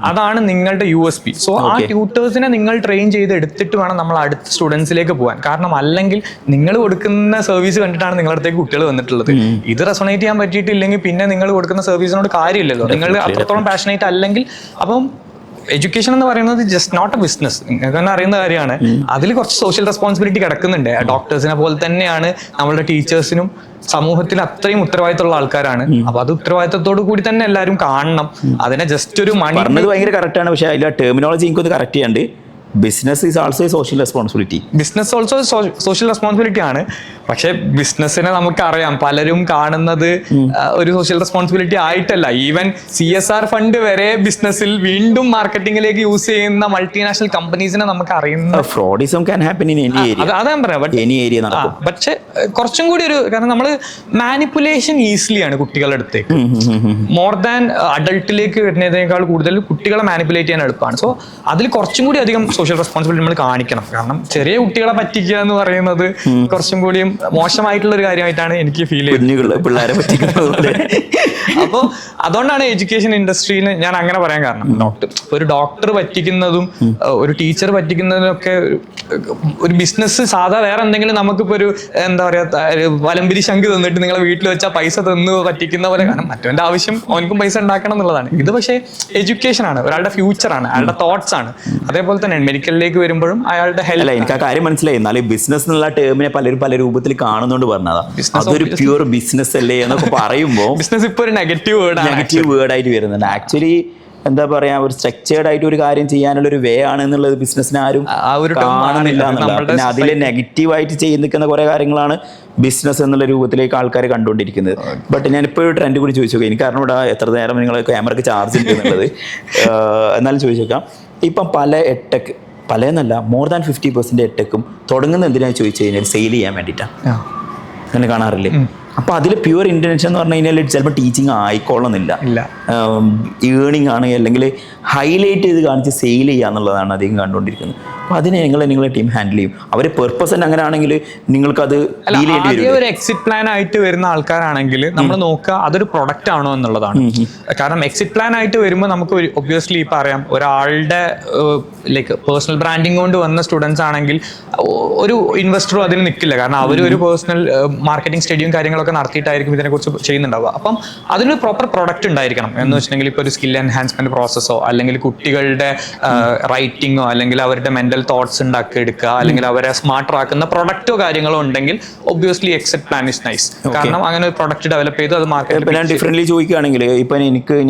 അതാണ് നിങ്ങളുടെ USP. സോ ആ ട്യൂട്ടേഴ്സിനെ നിങ്ങൾ ട്രെയിൻ ചെയ്ത് എടുത്തിട്ട് വേണം നമ്മൾ അടുത്ത സ്റ്റുഡൻസിലേക്ക് പോകാൻ. കാരണം അല്ലെങ്കിൽ നിങ്ങൾ കൊടുക്കുന്ന സർവീസ് കണ്ടിട്ടാണ് നിങ്ങളുടെ അടുത്തേക്ക് കുട്ടികൾ വന്നിട്ടുള്ളത്. ഇത് റെസൊണേറ്റ് ചെയ്യാൻ പറ്റിയിട്ടില്ലെങ്കിൽ പിന്നെ നിങ്ങൾ കൊടുക്കുന്ന സർവീസിനോട് കാര്യമില്ലല്ലോ. നിങ്ങൾ അത്രത്തോളം പാഷനേറ്റ് അല്ലെങ്കിൽ അപ്പം എഡ്യൂക്കേഷൻ എന്ന് പറയുന്നത് ജസ്റ്റ് നോട്ട് എ ബിസിനസ്. നിങ്ങൾക്ക് തന്നെ അറിയുന്ന കാര്യമാണ്. അതിൽ കുറച്ച് സോഷ്യൽ റെസ്പോൺസിബിലിറ്റി കിടക്കുന്നുണ്ട്. ഡോക്ടേഴ്സിനെ പോലെ തന്നെയാണ് നമ്മളുടെ ടീച്ചേഴ്സിനും സമൂഹത്തിൽ അത്രയും ഉത്തരവാദിത്തമുള്ള ആൾക്കാരാണ്. അപ്പൊ അത് ഉത്തരവാദിത്തത്തോടു കൂടി തന്നെ എല്ലാവരും കാണണം. അതിനെ ജസ്റ്റ് ഒരു മണി പറഞ്ഞത് ഭയങ്കര കറക്റ്റ് ആണ്. പക്ഷെ അതിലെ ടെർമിനോളജി എനിക്കൊന്ന് കറക്റ്റ് ചെയ്യാണ്ട്. Business is also social responsibility. Business also social responsibility ആണ്. പക്ഷെ ബിസിനസ്സിനെ നമുക്കറിയാം പലരും കാണുന്നത് ഒരു സോഷ്യൽ റെസ്പോൺസിബിലിറ്റി ആയിട്ടല്ല. ഈവൻ CSR ഫണ്ട് വരെ ബിസിനസ്സിൽ വീണ്ടും മാർക്കറ്റിംഗിലേക്ക് യൂസ് ചെയ്യുന്ന മൾട്ടിനാഷണൽ കമ്പനീസിനെ നമുക്ക് അറിയുന്ന fraudism can happen in any area. അതാ പറയാം. എനി ഏരിയ നടക്കും. പക്ഷെ കുറച്ചും കൂടി ഒരു കാരണം നമ്മൾ മാനിപ്പുലേഷൻ ഈസിലി ആണ് കുട്ടികളുടെ അടുത്തേക്ക്. മോർ ദാൻ അഡൾട്ടിലേക്ക് വരുന്നതിനേക്കാൾ കൂടുതൽ കുട്ടികളെ മാനിപ്പുലേറ്റ് ചെയ്യാൻ എളുപ്പമാണ്. സോ അതിൽ കുറച്ചും കൂടി അധികം സോഷ്യൽ റെസ്പോൺസിബിലിറ്റി നമ്മൾ കാണിക്കണം. കാരണം ചെറിയ കുട്ടികളെ പറ്റിക്കുക എന്ന് പറയുന്നത് കുറച്ചും കൂടിയും മോശമായിട്ടുള്ള ഒരു കാര്യമായിട്ടാണ് എനിക്ക് ഫീൽ ചെയ്യുന്നത്. പിള്ളേരെ പറ്റിക്കുന്നത്. അപ്പോൾ അതുകൊണ്ടാണ് എഡ്യൂക്കേഷൻ ഇൻഡസ്ട്രിയിൽ ഞാൻ അങ്ങനെ പറയാൻ കാരണം. ഒരു ഡോക്ടർ പറ്റിക്കുന്നതും ഒരു ടീച്ചർ പറ്റിക്കുന്നതും ഒക്കെ ഒരു ബിസിനസ് സാധാ വേറെ എന്തെങ്കിലും നമുക്കിപ്പോ ഒരു എന്താ പറയാ വലംപിരി ശങ്ക് തന്നിട്ട് നിങ്ങളെ വീട്ടിൽ വെച്ചാൽ പൈസ തന്നു പറ്റിക്കുന്ന പോലെ. കാരണം മറ്റവന്റെ ആവശ്യം അവനക്കും പൈസ ഉണ്ടാക്കണം എന്നുള്ളതാണ്. ഇത് പക്ഷേ എഡ്യൂക്കേഷൻ ആണ്, ഒരാളുടെ ഫ്യൂച്ചർ ആണ്, അയാളുടെ തോട്ട്സ് ആണ്. അതേപോലെ തന്നെ മെഡിക്കലിലേക്ക് വരുമ്പോഴും അയാളുടെ ഹെൽത്ത്. എനിക്ക് ആ കാര്യം മനസ്സിലായി. എന്നാലും ബിസിനസ് എന്നുള്ള ടേമിനെ പലരും പല രൂപത്തിൽ കാണുന്നോണ്ട് പറഞ്ഞതാ. അതൊരു പ്യൂർ ബിസിനസ് അല്ലേ എന്നൊക്കെ പറയുമ്പോൾ ബിസിനസ് ഇപ്പൊ ഒരു നെഗറ്റീവ് വേർഡ് ആയിട്ട് വരുന്നുണ്ട്. ആക്ച്വലി എന്താ പറയാ, ഒരു സ്ട്രക്ചേർഡ് ആയിട്ട് ഒരു കാര്യം ചെയ്യാനുള്ള ഒരു വേ ആണ് എന്നുള്ളത് ബിസിനസ്സിന് ആരും കാണുന്നില്ല എന്നുള്ളത്. പിന്നെ അതിൽ നെഗറ്റീവായിട്ട് ചെയ്യുന്ന കുറെ കാര്യങ്ങളാണ് ബിസിനസ് എന്നുള്ള രൂപത്തിലേക്ക് ആൾക്കാർ കണ്ടുകൊണ്ടിരിക്കുന്നത്. ബട്ട് ഞാനിപ്പോൾ ഒരു ട്രെൻഡ് കൂടി ചോദിച്ചു നോക്കാം. എനിക്ക് കാരണം ഇവിടെ എത്ര നേരം നിങ്ങൾ ക്യാമറക്ക് ചാർജ് ഉണ്ട് എന്നുള്ളത്. എന്നാലും ചോദിച്ചു നോക്കാം. ഇപ്പം പല എട്ടെക്, പലയെന്നല്ല മോർ ദാൻ 50% എട്ടെക്കും തുടങ്ങുന്ന എന്തിനാണ് ചോദിച്ചു കഴിഞ്ഞാൽ സെയിൽ ചെയ്യാൻ വേണ്ടിയിട്ടാണ്. അങ്ങനെ കാണാറില്ലേ? അപ്പോൾ അതിൽ പ്യുവർ ഇൻറ്റൻഷൻ എന്ന് പറഞ്ഞു കഴിഞ്ഞാൽ ചിലപ്പോൾ ടീച്ചിങ് ആയിക്കോളുന്നില്ല, ഏണിംഗ് ആണ്, അല്ലെങ്കിൽ ഹൈലൈറ്റ് ചെയ്ത് കാണിച്ച് സെയിൽ ചെയ്യുക എന്നുള്ളതാണ് അധികം കണ്ടുകൊണ്ടിരിക്കുന്നത്. അപ്പോൾ അതിനെ നിങ്ങളെ ടീം ഹാൻഡിൽ ചെയ്യും. അവർ പെർപ്പസ് തന്നെ അങ്ങനെ ആണെങ്കിൽ നിങ്ങൾക്കത് ഒരു എക്സിറ്റ് പ്ലാൻ ആയിട്ട് വരുന്ന ആൾക്കാരാണെങ്കിൽ നമ്മൾ നോക്കുക അതൊരു പ്രൊഡക്റ്റ് ആണോ എന്നുള്ളതാണ്. കാരണം എക്സിറ്റ് പ്ലാൻ ആയിട്ട് വരുമ്പോൾ നമുക്ക് ഒബ്വിയസ്ലി ഇപ്പം അറിയാം ഒരാളുടെ ലൈക്ക് പേഴ്സണൽ ബ്രാൻഡിങ് കൊണ്ട് വന്ന സ്റ്റുഡൻസ് ആണെങ്കിൽ ഒരു ഇൻവെസ്റ്ററും അതിന് നിൽക്കില്ല. കാരണം അവർ ഒരു പേഴ്സണൽ മാർക്കറ്റിംഗ് സ്റ്റഡിയും കാര്യങ്ങളൊക്കെ നടത്തിയിട്ടായിരിക്കും ഇതിനെക്കുറിച്ച് ചെയ്യുന്നുണ്ടാവുക. അപ്പം അതിനൊരു പ്രോപ്പർ പ്രൊഡക്റ്റ് ഉണ്ടായിരിക്കണം. എന്ന് വെച്ചിട്ടുണ്ടെങ്കിൽ ഇപ്പോൾ ഒരു സ്കിൽ എൻഹാൻസ്മെന്റ് പ്രോസസ്സോ അല്ലെങ്കിൽ കുട്ടികളുടെ റൈറ്റിങ്ങോ അല്ലെങ്കിൽ അവരുടെ മെന്റൽ തോട്ട്സ് ഉണ്ടാക്കി എടുക്കുക അല്ലെങ്കിൽ അവരെ സ്മാർട്ടർ ആക്കുന്ന പ്രൊഡക്റ്റോ കാര്യങ്ങളോ ഉണ്ടെങ്കിൽ obviously exit plan is nice. കാരണം അങ്ങനെ ഒരു പ്രൊഡക്റ്റ് ഡെവലപ്പ് ചെയ്ത് അത് മാർക്കറ്റിൽ. ഞാൻ ഡിഫറെന്റ്ലി ചോദിക്കുകയാണെങ്കിൽ ഇപ്പം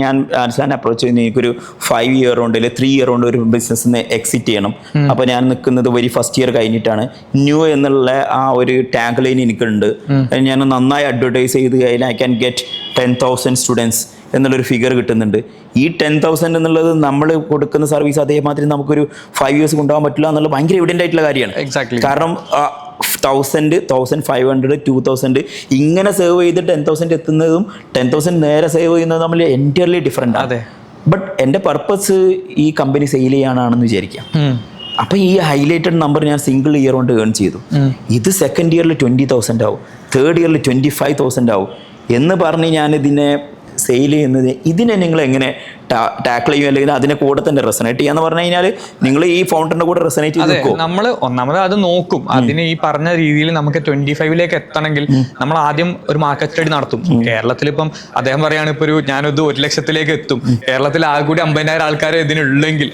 ഞാൻ അപ്രോച്ച് ചെയ്യുന്ന എനിക്കൊരു 5 ഇയർ കൊണ്ട് അല്ലെങ്കിൽ 3 ഇയർ കൊണ്ട് ഒരു ബിസിനസ്സിന് എക്സിറ്റ് ചെയ്യണം. അപ്പോൾ ഞാൻ നിൽക്കുന്നത് ഫസ്റ്റ് ഇയർ കഴിഞ്ഞിട്ടാണ്. ന്യൂ എന്നുള്ള ആ ഒരു ടാഗ് ലൈൻ എനിക്കുണ്ട്. ഞാൻ നന്നായി അഡ്വർടൈസ് ചെയ്ത് കഴിഞ്ഞാൽ ഐ ക്യാൻ ഗെറ്റ് 10,000 സ്റ്റുഡൻസ് എന്നുള്ളൊരു ഫിഗർ കിട്ടുന്നുണ്ട്. ഈ 10,000 എന്നുള്ളത് നമ്മൾ കൊടുക്കുന്ന സർവീസ് അതേമാതിരി നമുക്കൊരു 5 ഇയേഴ്സ് കൊണ്ടുപോകാൻ പറ്റില്ല എന്നുള്ളത് ഭയങ്കര എവിഡൻ്റ് ആയിട്ടുള്ള കാര്യമാണ്. കാരണം 1,000, 1,500, 2,000 ഇങ്ങനെ സേവ് ചെയ്ത് 10,000 എത്തുന്നതും 10,000 നേരെ സേവ് ചെയ്യുന്നതും തമ്മിൽ എൻറ്റയർലി ഡിഫറെൻ്റ് ആണ്. ബട്ട് എൻ്റെ പർപ്പസ് ഈ കമ്പനി സെയിൽ ചെയ്യാനാണെന്ന് വിചാരിക്കാം. അപ്പം ഈ ഹൈലൈറ്റഡ് നമ്പർ ഞാൻ സിംഗിൾ ഇയർ കൊണ്ട് ഏൺ ചെയ്തു. ഇത് സെക്കൻഡ് ഇയറിൽ 20,000 ആവും, തേർഡ് ഇയറിൽ 25,000 ആവും എന്ന് പറഞ്ഞ് ഞാനിതിനെ സെയിൽ ചെയ്യുന്നത്. ഇതിനെ നിങ്ങൾ എങ്ങനെ ടാക്കിൾ ചെയ്യും അല്ലെങ്കിൽ അതിനെ കൂടെ തന്നെ റെസനേറ്റ് ചെയ്യാന്ന് പറഞ്ഞു കഴിഞ്ഞാൽ നിങ്ങൾ ഈ ഫൗണ്ടറിന്റെ കൂടെ റെസനേറ്റ് ചെയ്ത് നമ്മൾ ഒന്നാമത് അത് നോക്കും. അതിന് ഈ പറഞ്ഞ രീതിയിൽ നമുക്ക് 25 എത്തണമെങ്കിൽ നമ്മൾ ആദ്യം ഒരു മാർക്കറ്റ് സ്റ്റഡി നടത്തും. കേരളത്തിൽ ഇപ്പം അദ്ദേഹം പറയാണ് ഇപ്പൊ ഞാനത് 1 ലക്ഷത്തിലേക്ക് എത്തും. കേരളത്തിൽ ആകെ കൂടി 50,000 ആൾക്കാർ ഇതിനുള്ളെങ്കിൽ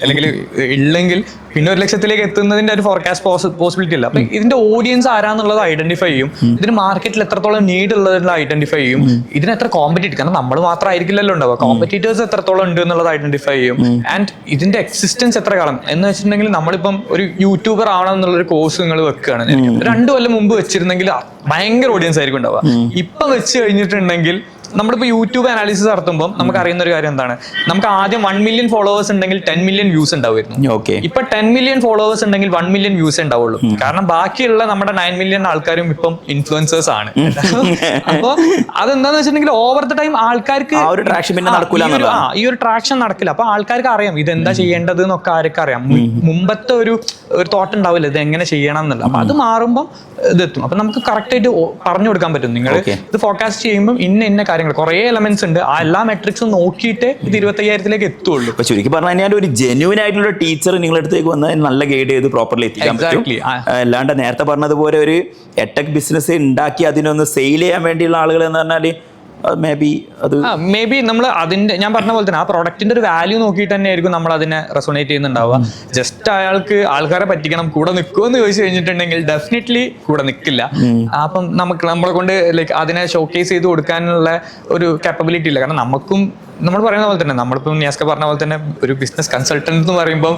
ഇല്ലെങ്കിൽ പിന്നെ 1 ലക്ഷത്തിലേക്ക് എത്തുന്നതിന്റെ ഒരു ഫോർകാസ്റ്റ് പോസിബിലിറ്റി ഇല്ല. അപ്പൊ ഇതിന്റെ ഓഡിയൻസ് ആരാന്നുള്ളത് ഐഡന്റിഫൈ ചെയ്യും. ഇതിന് മാർക്കറ്റിൽ എത്രത്തോളം നീഡ് ഉള്ളതെന്നുള്ള ഐഡന്റിഫൈ ചെയ്യും. ഇതിന് എത്ര കോമ്പറ്റീറ്റ്, കാരണം നമ്മൾ മാത്രമായിരിക്കില്ലല്ലോ ഉണ്ടാവുക, കോമ്പറ്റീറ്റേഴ്സ് എത്രത്തോളം ഉണ്ട് എന്നുള്ളത് ഐഡന്റിഫൈ ചെയ്യും. ആൻഡ് ഇതിന്റെ എക്സിസ്റ്റൻസ് എത്ര കാലം എന്ന് വെച്ചിട്ടുണ്ടെങ്കിൽ നമ്മളിപ്പം ഒരു യൂട്യൂബർ ആവണം എന്നുള്ളൊരു കോഴ്സ് നിങ്ങൾ വെക്കുകയാണ്. 2 കൊല്ലം മുമ്പ് വെച്ചിരുന്നെങ്കിൽ ഭയങ്കര ഓഡിയൻസ് ആയിരിക്കും ഉണ്ടാവുക. ഇപ്പൊ വെച്ച് കഴിഞ്ഞിട്ടുണ്ടെങ്കിൽ നമ്മളിപ്പോൾ യൂട്യൂബ് അനാലിസിസ് നടത്തുമ്പോൾ നമുക്ക് അറിയുന്ന ഒരു കാര്യം എന്താണ്, നമുക്ക് ആദ്യം 1 മില്യൺ ഫോളോവേഴ്സ് ഉണ്ടെങ്കിൽ 10 മില്യൺ വ്യൂസ് ഉണ്ടാവുമായിരുന്നു. ഓക്കെ, ഇപ്പൊ 10 മില്യൺ ഫോളോവേഴ്സ് ഉണ്ടെങ്കിൽ 1 മില്യൺ വ്യൂസ് ഉണ്ടാവുള്ളൂ. കാരണം ബാക്കിയുള്ള നമ്മുടെ 9 മില്യൺ ആൾക്കാരും ഇപ്പം ഇൻഫ്ലുവൻസേഴ്സ് ആണ്. അപ്പൊ അതെന്താന്ന് വെച്ചിട്ടുണ്ടെങ്കിൽ ഓവർ ദ ടൈം ആൾക്കാർക്ക് ഈ ഒരു ട്രാക്ഷൻ നടക്കില്ല. അപ്പൊ ആൾക്കാർക്ക് അറിയാം ഇതെന്താ ചെയ്യേണ്ടത് എന്നൊക്കെ ആർക്കും അറിയാം. മുമ്പത്തെ ഒരു തോട്ട് ഉണ്ടാവില്ല ഇത് എങ്ങനെ ചെയ്യണം എന്നുള്ള. അപ്പൊ അത് മാറുമ്പോൾ ഇതെത്തും. അപ്പൊ നമുക്ക് കറക്റ്റ് ആയിട്ട് പറഞ്ഞു കൊടുക്കാൻ പറ്റും. നിങ്ങൾ ഇത് ഫോർകാസ്റ്റ് ചെയ്യുമ്പോൾ ഇന്ന കാര്യങ്ങൾ കുറെ എലമെന്റ്സ് ഉണ്ട്, ആ എല്ലാ മെട്രിക്സും നോക്കിയിട്ട് ഇത് 25,000 എത്തുള്ളൂ. അപ്പൊ ചുരുക്കി പറഞ്ഞാൽ ഒരു ജെന്യൂൻ ആയിട്ടുള്ള ടീച്ചർ നിങ്ങളുടെ അടുത്തേക്ക് വന്നാൽ നല്ല ഗൈഡ് ചെയ്ത് പ്രോപ്പർലി എത്തിക്കാൻ പറ്റും. അല്ലാണ്ട് നേരത്തെ പറഞ്ഞതുപോലെ ഒരു എടെക് ബിസിനസ് ഉണ്ടാക്കി അതിനൊന്ന് സെയിൽ ചെയ്യാൻ വേണ്ടിയുള്ള ആളുകൾ എന്ന് പറഞ്ഞാല് മേ ബി നമ്മൾ അതിന്റെ ഞാൻ പറഞ്ഞ പോലെ തന്നെ ആ പ്രോഡക്റ്റിന്റെ ഒരു വാല്യൂ നോക്കിയിട്ട് തന്നെ ആയിരിക്കും നമ്മൾ അതിനെ റെസൊണേറ്റ് ചെയ്യുന്നുണ്ടാവുക. ജസ്റ്റ് അയാൾക്ക് ആൾക്കാരെ പറ്റിക്കണം കൂടെ നിൽക്കുമോ എന്ന് ചോദിച്ചു കഴിഞ്ഞിട്ടുണ്ടെങ്കിൽ ഡെഫിനറ്റ്ലി കൂടെ നിൽക്കില്ല. അപ്പം നമ്മളെ കൊണ്ട് ലൈക്ക് അതിനെ ഷോക്കേസ് ചെയ്ത് കൊടുക്കാനുള്ള ഒരു കാപ്പബിലിറ്റി ഇല്ല. കാരണം നമുക്കും നമ്മൾ പറയുന്ന പോലെ തന്നെ നമ്മളിപ്പം നിയാസ്ക പറഞ്ഞ പോലെ തന്നെ ഒരു ബിസിനസ് കൺസൾട്ടന്റ് എന്ന് പറയുമ്പോൾ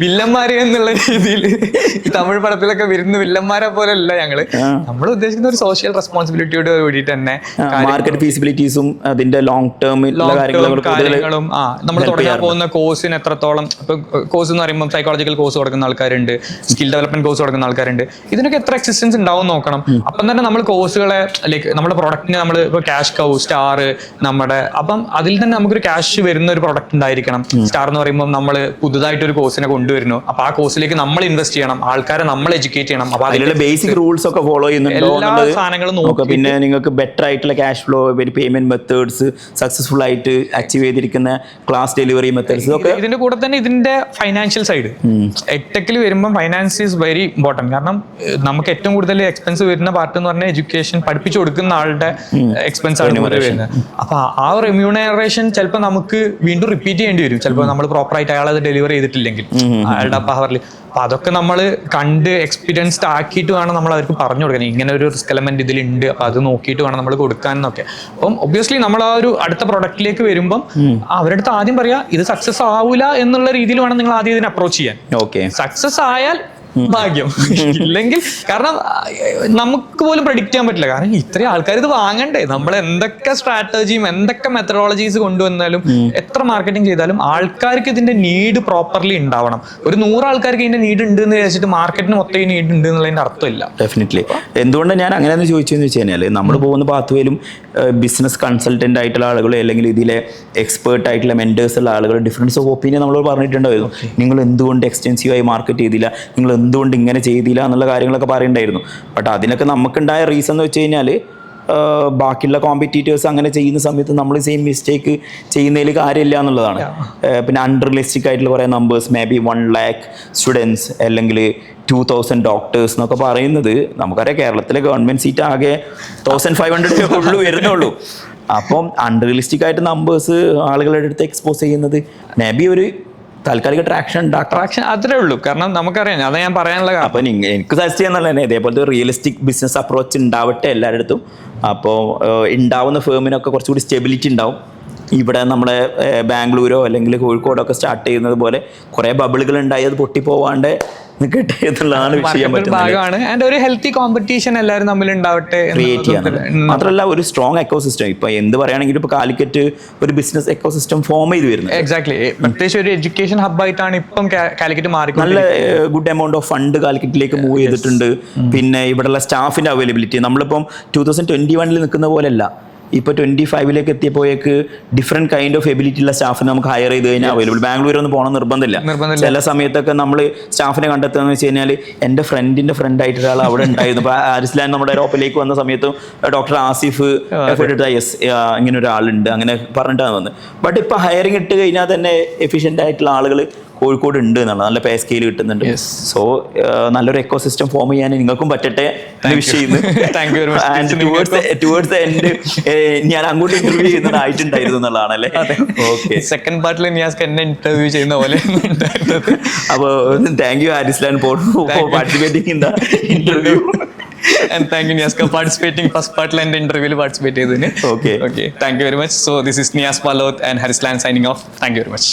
വില്ലന്മാരെ എന്നുള്ള രീതിയിൽ ഈ തമിഴ് പടത്തിലൊക്കെ വരുന്ന വില്ലന്മാരെ പോലെ അല്ല ഞങ്ങള്. നമ്മൾ ഉദ്ദേശിക്കുന്ന ഒരു സോഷ്യൽ റെസ്പോൺസിബിലിറ്റിയോട് കൂടിയിട്ട് തന്നെ മാർക്കറ്റ് ഫീസിബിലിറ്റീസും അതിന്റെ ലോങ് ടേം കാര്യങ്ങളും നമ്മൾ തുടങ്ങാൻ പോകുന്ന കോഴ്സിന് എത്രത്തോളം ഇപ്പൊ കോഴ്സ് എന്ന് പറയുമ്പോൾ സൈക്കോളജിക്കൽ കോഴ്സ് കൊടുക്കുന്ന ആൾക്കാരുണ്ട്, സ്കിൽ ഡെവലപ്മെന്റ് കോഴ്സ് കൊടുക്കുന്ന ആൾക്കാരുണ്ട്. ഇതിനൊക്കെ എത്ര എക്സിസ്റ്റൻസ് ഉണ്ടാവും നോക്കണം. അപ്പം തന്നെ നമ്മൾ കോഴ്സുകളെ ലൈക്ക് നമ്മുടെ പ്രൊഡക്റ്റിന് നമ്മൾ ഇപ്പൊ ക്യാഷ് കൗ സ്റ്റാർ നമ്മുടെ അപ്പം അതിൽ തന്നെ നമുക്കൊരു ക്യാഷ് വരുന്ന ഒരു പ്രൊഡക്റ്റ് ഉണ്ടായിരിക്കണം. സ്റ്റാർ എന്ന് പറയുമ്പോൾ നമ്മൾ പുതുതായിട്ട് ഒരു കോഴ്സിനെ കൊണ്ടുവരുന്നു. അപ്പൊ ആ കോഴ്സിലേക്ക് നമ്മൾ ഇൻവെസ്റ്റ് ചെയ്യണം, ആൾക്കാരെ നമ്മൾ എഡ്യൂക്കേറ്റ് ചെയ്യണം. അപ്പൊ അതിലുള്ള ബേസിക് റൂൾസ് ഒക്കെ ഫോളോ ചെയ്യുന്നുണ്ടോ, എല്ലാ സാധനങ്ങളും നോക്കുക. പിന്നെ നിങ്ങൾക്ക് ബെറ്റർ ആയിട്ടുള്ള cash flow, payment methods, successful ആയിട്ട് അച്ചീവ് ചെയ്തിരിക്കുന്ന ക്ലാസ് ഡെലിവറി മെത്തേഡ്സ് ഒക്കെ. ഇതിന്റെ കൂടെ തന്നെ ഇതിന്റെ ഫൈനാൻഷ്യൽ സൈഡ് എടെക്കിൽ വരുമ്പോൾ ഫൈനാൻസ് ഈസ് വെരി ഇമ്പോർട്ടന്റ്. കാരണം നമുക്ക് ഏറ്റവും കൂടുതൽ എക്സ്പെൻസ് വരുന്ന പാർട്ട് എന്ന് പറഞ്ഞാൽ എഡ്യൂക്കേഷൻ പഠിപ്പിച്ചു കൊടുക്കുന്ന ആളുടെ എക്സ്പെൻസ് ആണ് വരുന്നത്. അപ്പൊ ആ റെമ്യൂണറേഷൻ ചിലപ്പോൾ നമുക്ക് വീണ്ടും റിപ്പീറ്റ് ചെയ്യേണ്ടി വരും. ചിലപ്പോൾ നമ്മൾ പ്രോപ്പറായിട്ട് അയാൾ അത് ഡെലിവറി ചെയ്തിട്ടില്ലെങ്കിൽ അയാളുടെ പവറിൽ. അപ്പൊ അതൊക്കെ നമ്മൾ കണ്ട് എക്സ്പീരിയൻസ്ഡ് ആക്കിയിട്ട് വേണം നമ്മൾ അവർക്ക് പറഞ്ഞു കൊടുക്കാൻ. ഇങ്ങനെ ഒരു റിസ്ക് എലമെന്റ് ഇതിലുണ്ട്, അപ്പൊ അത് നോക്കിയിട്ട് വേണം നമ്മൾ കൊടുക്കാനൊക്കെ. അപ്പം ഒബ്വിയസ്ലി നമ്മൾ ആ ഒരു അടുത്ത പ്രൊഡക്റ്റിലേക്ക് വരുമ്പം അവരുടെ അടുത്ത് ആദ്യം പറയാ ഇത് സക്സസ് ആവില്ല എന്നുള്ള രീതിയിൽ വേണം നിങ്ങൾ ആദ്യം ഇതിനെ അപ്രോച്ച് ചെയ്യാൻ. ഓക്കെ, സക്സസ് ആയാൽ ഭാഗ്യം, ഇല്ലെങ്കിൽ കാരണം നമുക്ക് പോലും പ്രഡിക്റ്റ് ചെയ്യാൻ പറ്റില്ല. കാരണം ഇത്രയും ആൾക്കാർ ഇത് വാങ്ങണ്ടേ. നമ്മൾ എന്തൊക്കെ സ്ട്രാറ്റജിയും എന്തൊക്കെ മെത്തഡോളജീസ് കൊണ്ടുവന്നാലും എത്ര മാർക്കറ്റിംഗ് ചെയ്താലും ആൾക്കാർക്ക് ഇതിന്റെ നീഡ് പ്രോപ്പർലി ഉണ്ടാവണം. ഒരു 100 ആൾക്കാർക്ക് ഇതിന്റെ നീഡ് ഉണ്ട് എന്ന് വിചാരിച്ചിട്ട് മാർക്കറ്റിന് മൊത്തം ഈ നീഡ് ഉണ്ട് എന്നുള്ളതിന്റെ അർത്ഥമില്ല. ഡെഫിനറ്റ്ലി. എന്തുകൊണ്ട് ഞാൻ അങ്ങനെ ചോദിച്ചതെന്ന് വെച്ച് കഴിഞ്ഞാൽ നമ്മൾ പോകുന്ന പാത്വേയിലും ബിസിനസ് കൺസൾട്ടന്റ് ആയിട്ടുള്ള ആളുകൾ അല്ലെങ്കിൽ ഇതിലെ എക്സ്പേർട്ട് ആയിട്ടുള്ള മെന്റേഴ്സ് ഉള്ള ആളുകൾ ഡിഫറൻസ് ഓഫ് ഒപ്പീനിയൻ നമ്മൾ പറഞ്ഞിട്ടുണ്ടായിരുന്നു. നിങ്ങൾ എന്തുകൊണ്ട് എക്സ്റ്റെൻസീവായി മാർക്കറ്റ് ചെയ്തില്ല, നിങ്ങൾ എന്തുകൊണ്ട് ഇങ്ങനെ ചെയ്തില്ല എന്നുള്ള കാര്യങ്ങളൊക്കെ പറയുന്നുണ്ടായിരുന്നു. ബട്ട് അതിനൊക്കെ നമുക്കുണ്ടായ റീസൺ എന്ന് വെച്ച് കഴിഞ്ഞാൽ ബാക്കിയുള്ള കോമ്പറ്റീറ്റേഴ്സ് അങ്ങനെ ചെയ്യുന്ന സമയത്ത് നമ്മൾ സെയിം മിസ്റ്റേക്ക് ചെയ്യുന്നതിൽ കാര്യമില്ല എന്നുള്ളതാണ്. പിന്നെ അൺറിയലിസ്റ്റിക് ആയിട്ടുള്ള കുറേ numbers, may be 1 lakh students അല്ലെങ്കിൽ 2000 ഡോക്ടേഴ്സ് എന്നൊക്കെ പറയുന്നത് നമുക്കറിയാം കേരളത്തിലെ ഗവൺമെൻറ് സീറ്റ് ആകെ 1500 ഉള്ളൂ വരുന്നുള്ളൂ. അപ്പം അൺറിയലിസ്റ്റിക് ആയിട്ട് നമ്പേഴ്സ് ആളുകളുടെ അടുത്ത് എക്സ്പോസ് ചെയ്യുന്നത് മേ ബി ഒരു താൽക്കാലിക ട്രാക്ഷൻ അത്രേ ഉള്ളൂ. കാരണം നമുക്കറിയാം, അതാ ഞാൻ പറയാനുള്ള. അപ്പൊ എനിക്ക് സജസ്റ്റ് ചെയ്യാന്നുള്ളത് തന്നെ ഇതേപോലത്തെ റിയലിസ്റ്റിക് ബിസിനസ് അപ്രോച്ച് ഉണ്ടാവട്ടെ എല്ലാവരുടെ അടുത്തും. അപ്പോൾ ഉണ്ടാവുന്ന ഫേമിനൊക്കെ കുറച്ചുകൂടി സ്റ്റെബിലിറ്റി ഉണ്ടാവും. ഇവിടെ നമ്മുടെ ബാംഗ്ലൂരോ അല്ലെങ്കിൽ കോഴിക്കോടോ ഒക്കെ സ്റ്റാർട്ട് ചെയ്യുന്നത് പോലെ കുറേ ബബിളുകൾ ഉണ്ടായി അത് പൊട്ടിപ്പോവാണ്ട് നിൽക്കട്ടെ എന്നുള്ളതാണ് വിഷയം. ഭാഗമാണ് ആൻഡ് ഒരു ഹെൽത്തി കോമ്പറ്റീഷൻ എല്ലാവരും തമ്മിൽ ഉണ്ടാവട്ടെ, ക്രിയേറ്റ് ചെയ്യാൻ. മാത്രമല്ല ഒരു സ്ട്രോങ് എക്കോസിസ്റ്റം. ഇപ്പൊ എന്ത് പറയുകയാണെങ്കിലും ഇപ്പൊ കാലിക്കറ്റ് ഒരു ബിസിനസ് എക്കോസിസ്റ്റം ഫോം ചെയ്ത് വരുന്നത്. എക്സാക്ട്ലി. പ്രത്യേകിച്ച് ഒരു എഡ്യൂക്കേഷൻ ഹബ്ബായിട്ടാണ് ഇപ്പം കാലിക്കറ്റ് മാറി. നല്ല ഗുഡ് എമൗണ്ട് ഓഫ് ഫണ്ട് കാലിക്കറ്റിലേക്ക് മൂവ് ചെയ്തിട്ടുണ്ട്. പിന്നെ ഇവിടെയുള്ള സ്റ്റാഫിന്റെ അവൈലബിലിറ്റി നമ്മളിപ്പം 2021 നിൽക്കുന്ന പോലെയല്ല. ഇപ്പോൾ 25 എത്തിയപ്പോഴേക്ക് ഡിഫറെന്റ് കൈൻഡ് ഓഫ് എബിലിറ്റി ഉള്ള സ്റ്റാഫിനെ നമുക്ക് ഹയർ ചെയ്ത് കഴിഞ്ഞാൽ അവൈലബിൾ. ബാംഗ്ലൂർ ഒന്നും പോകണം നിർബന്ധമില്ല. ചില സമയത്തൊക്കെ നമ്മൾ സ്റ്റാഫിനെ കണ്ടെത്തുകയെന്ന് വെച്ച് കഴിഞ്ഞാൽ എൻ്റെ ഫ്രണ്ടിൻ്റെ ഫ്രണ്ടായിട്ട് ഒരാൾ അവിടെ ഉണ്ടായിരുന്നു. ഇപ്പോൾ ആരിസ്ലാൻ നമ്മുടെ യൂറോപ്പിലേക്ക് വന്ന സമയത്തും ഡോക്ടർ ആസിഫ് യെസ് ഇങ്ങനെ ഒരാളുണ്ട് അങ്ങനെ പറഞ്ഞിട്ടാണ് വന്നത്. ബട്ട് ഇപ്പോൾ ഹയറിങ് ഇട്ട് കഴിഞ്ഞാൽ തന്നെ എഫിഷ്യൻ്റ് ആയിട്ടുള്ള ആളുകൾ കോഴിക്കോട് ഉണ്ട് എന്നുള്ളത്. നല്ല പേ സ്കെയിൽ കിട്ടുന്നുണ്ട്. സോ നല്ലൊരു എക്കോ സിസ്റ്റം ഫോം ചെയ്യാൻ നിങ്ങൾക്കും പറ്റട്ടെ എന്ന് വിഷ് ചെയ്യുന്നു. ടുവേർഡ്സ് എൻഡ് ഞാൻ അങ്ങോട്ട് ഇന്റർവ്യൂ ചെയ്യുന്നതായിട്ടുണ്ടായിരുന്നു എന്നുള്ളതാണ് അല്ലേ? ഓക്കെ, സെക്കൻഡ് പാർട്ടിൽ നിയാസ്ക എന്നെ ഇന്റർവ്യൂ ചെയ്യുന്ന പോലെ. അപ്പോൾ thank you Arislan for participating in the interview. And thank you Niyaska participating first part and interview participate ചെയ്തതിന്. Okay. Thank you very much. So this is Niyas Palot and Harislan signing off. Thank you very much.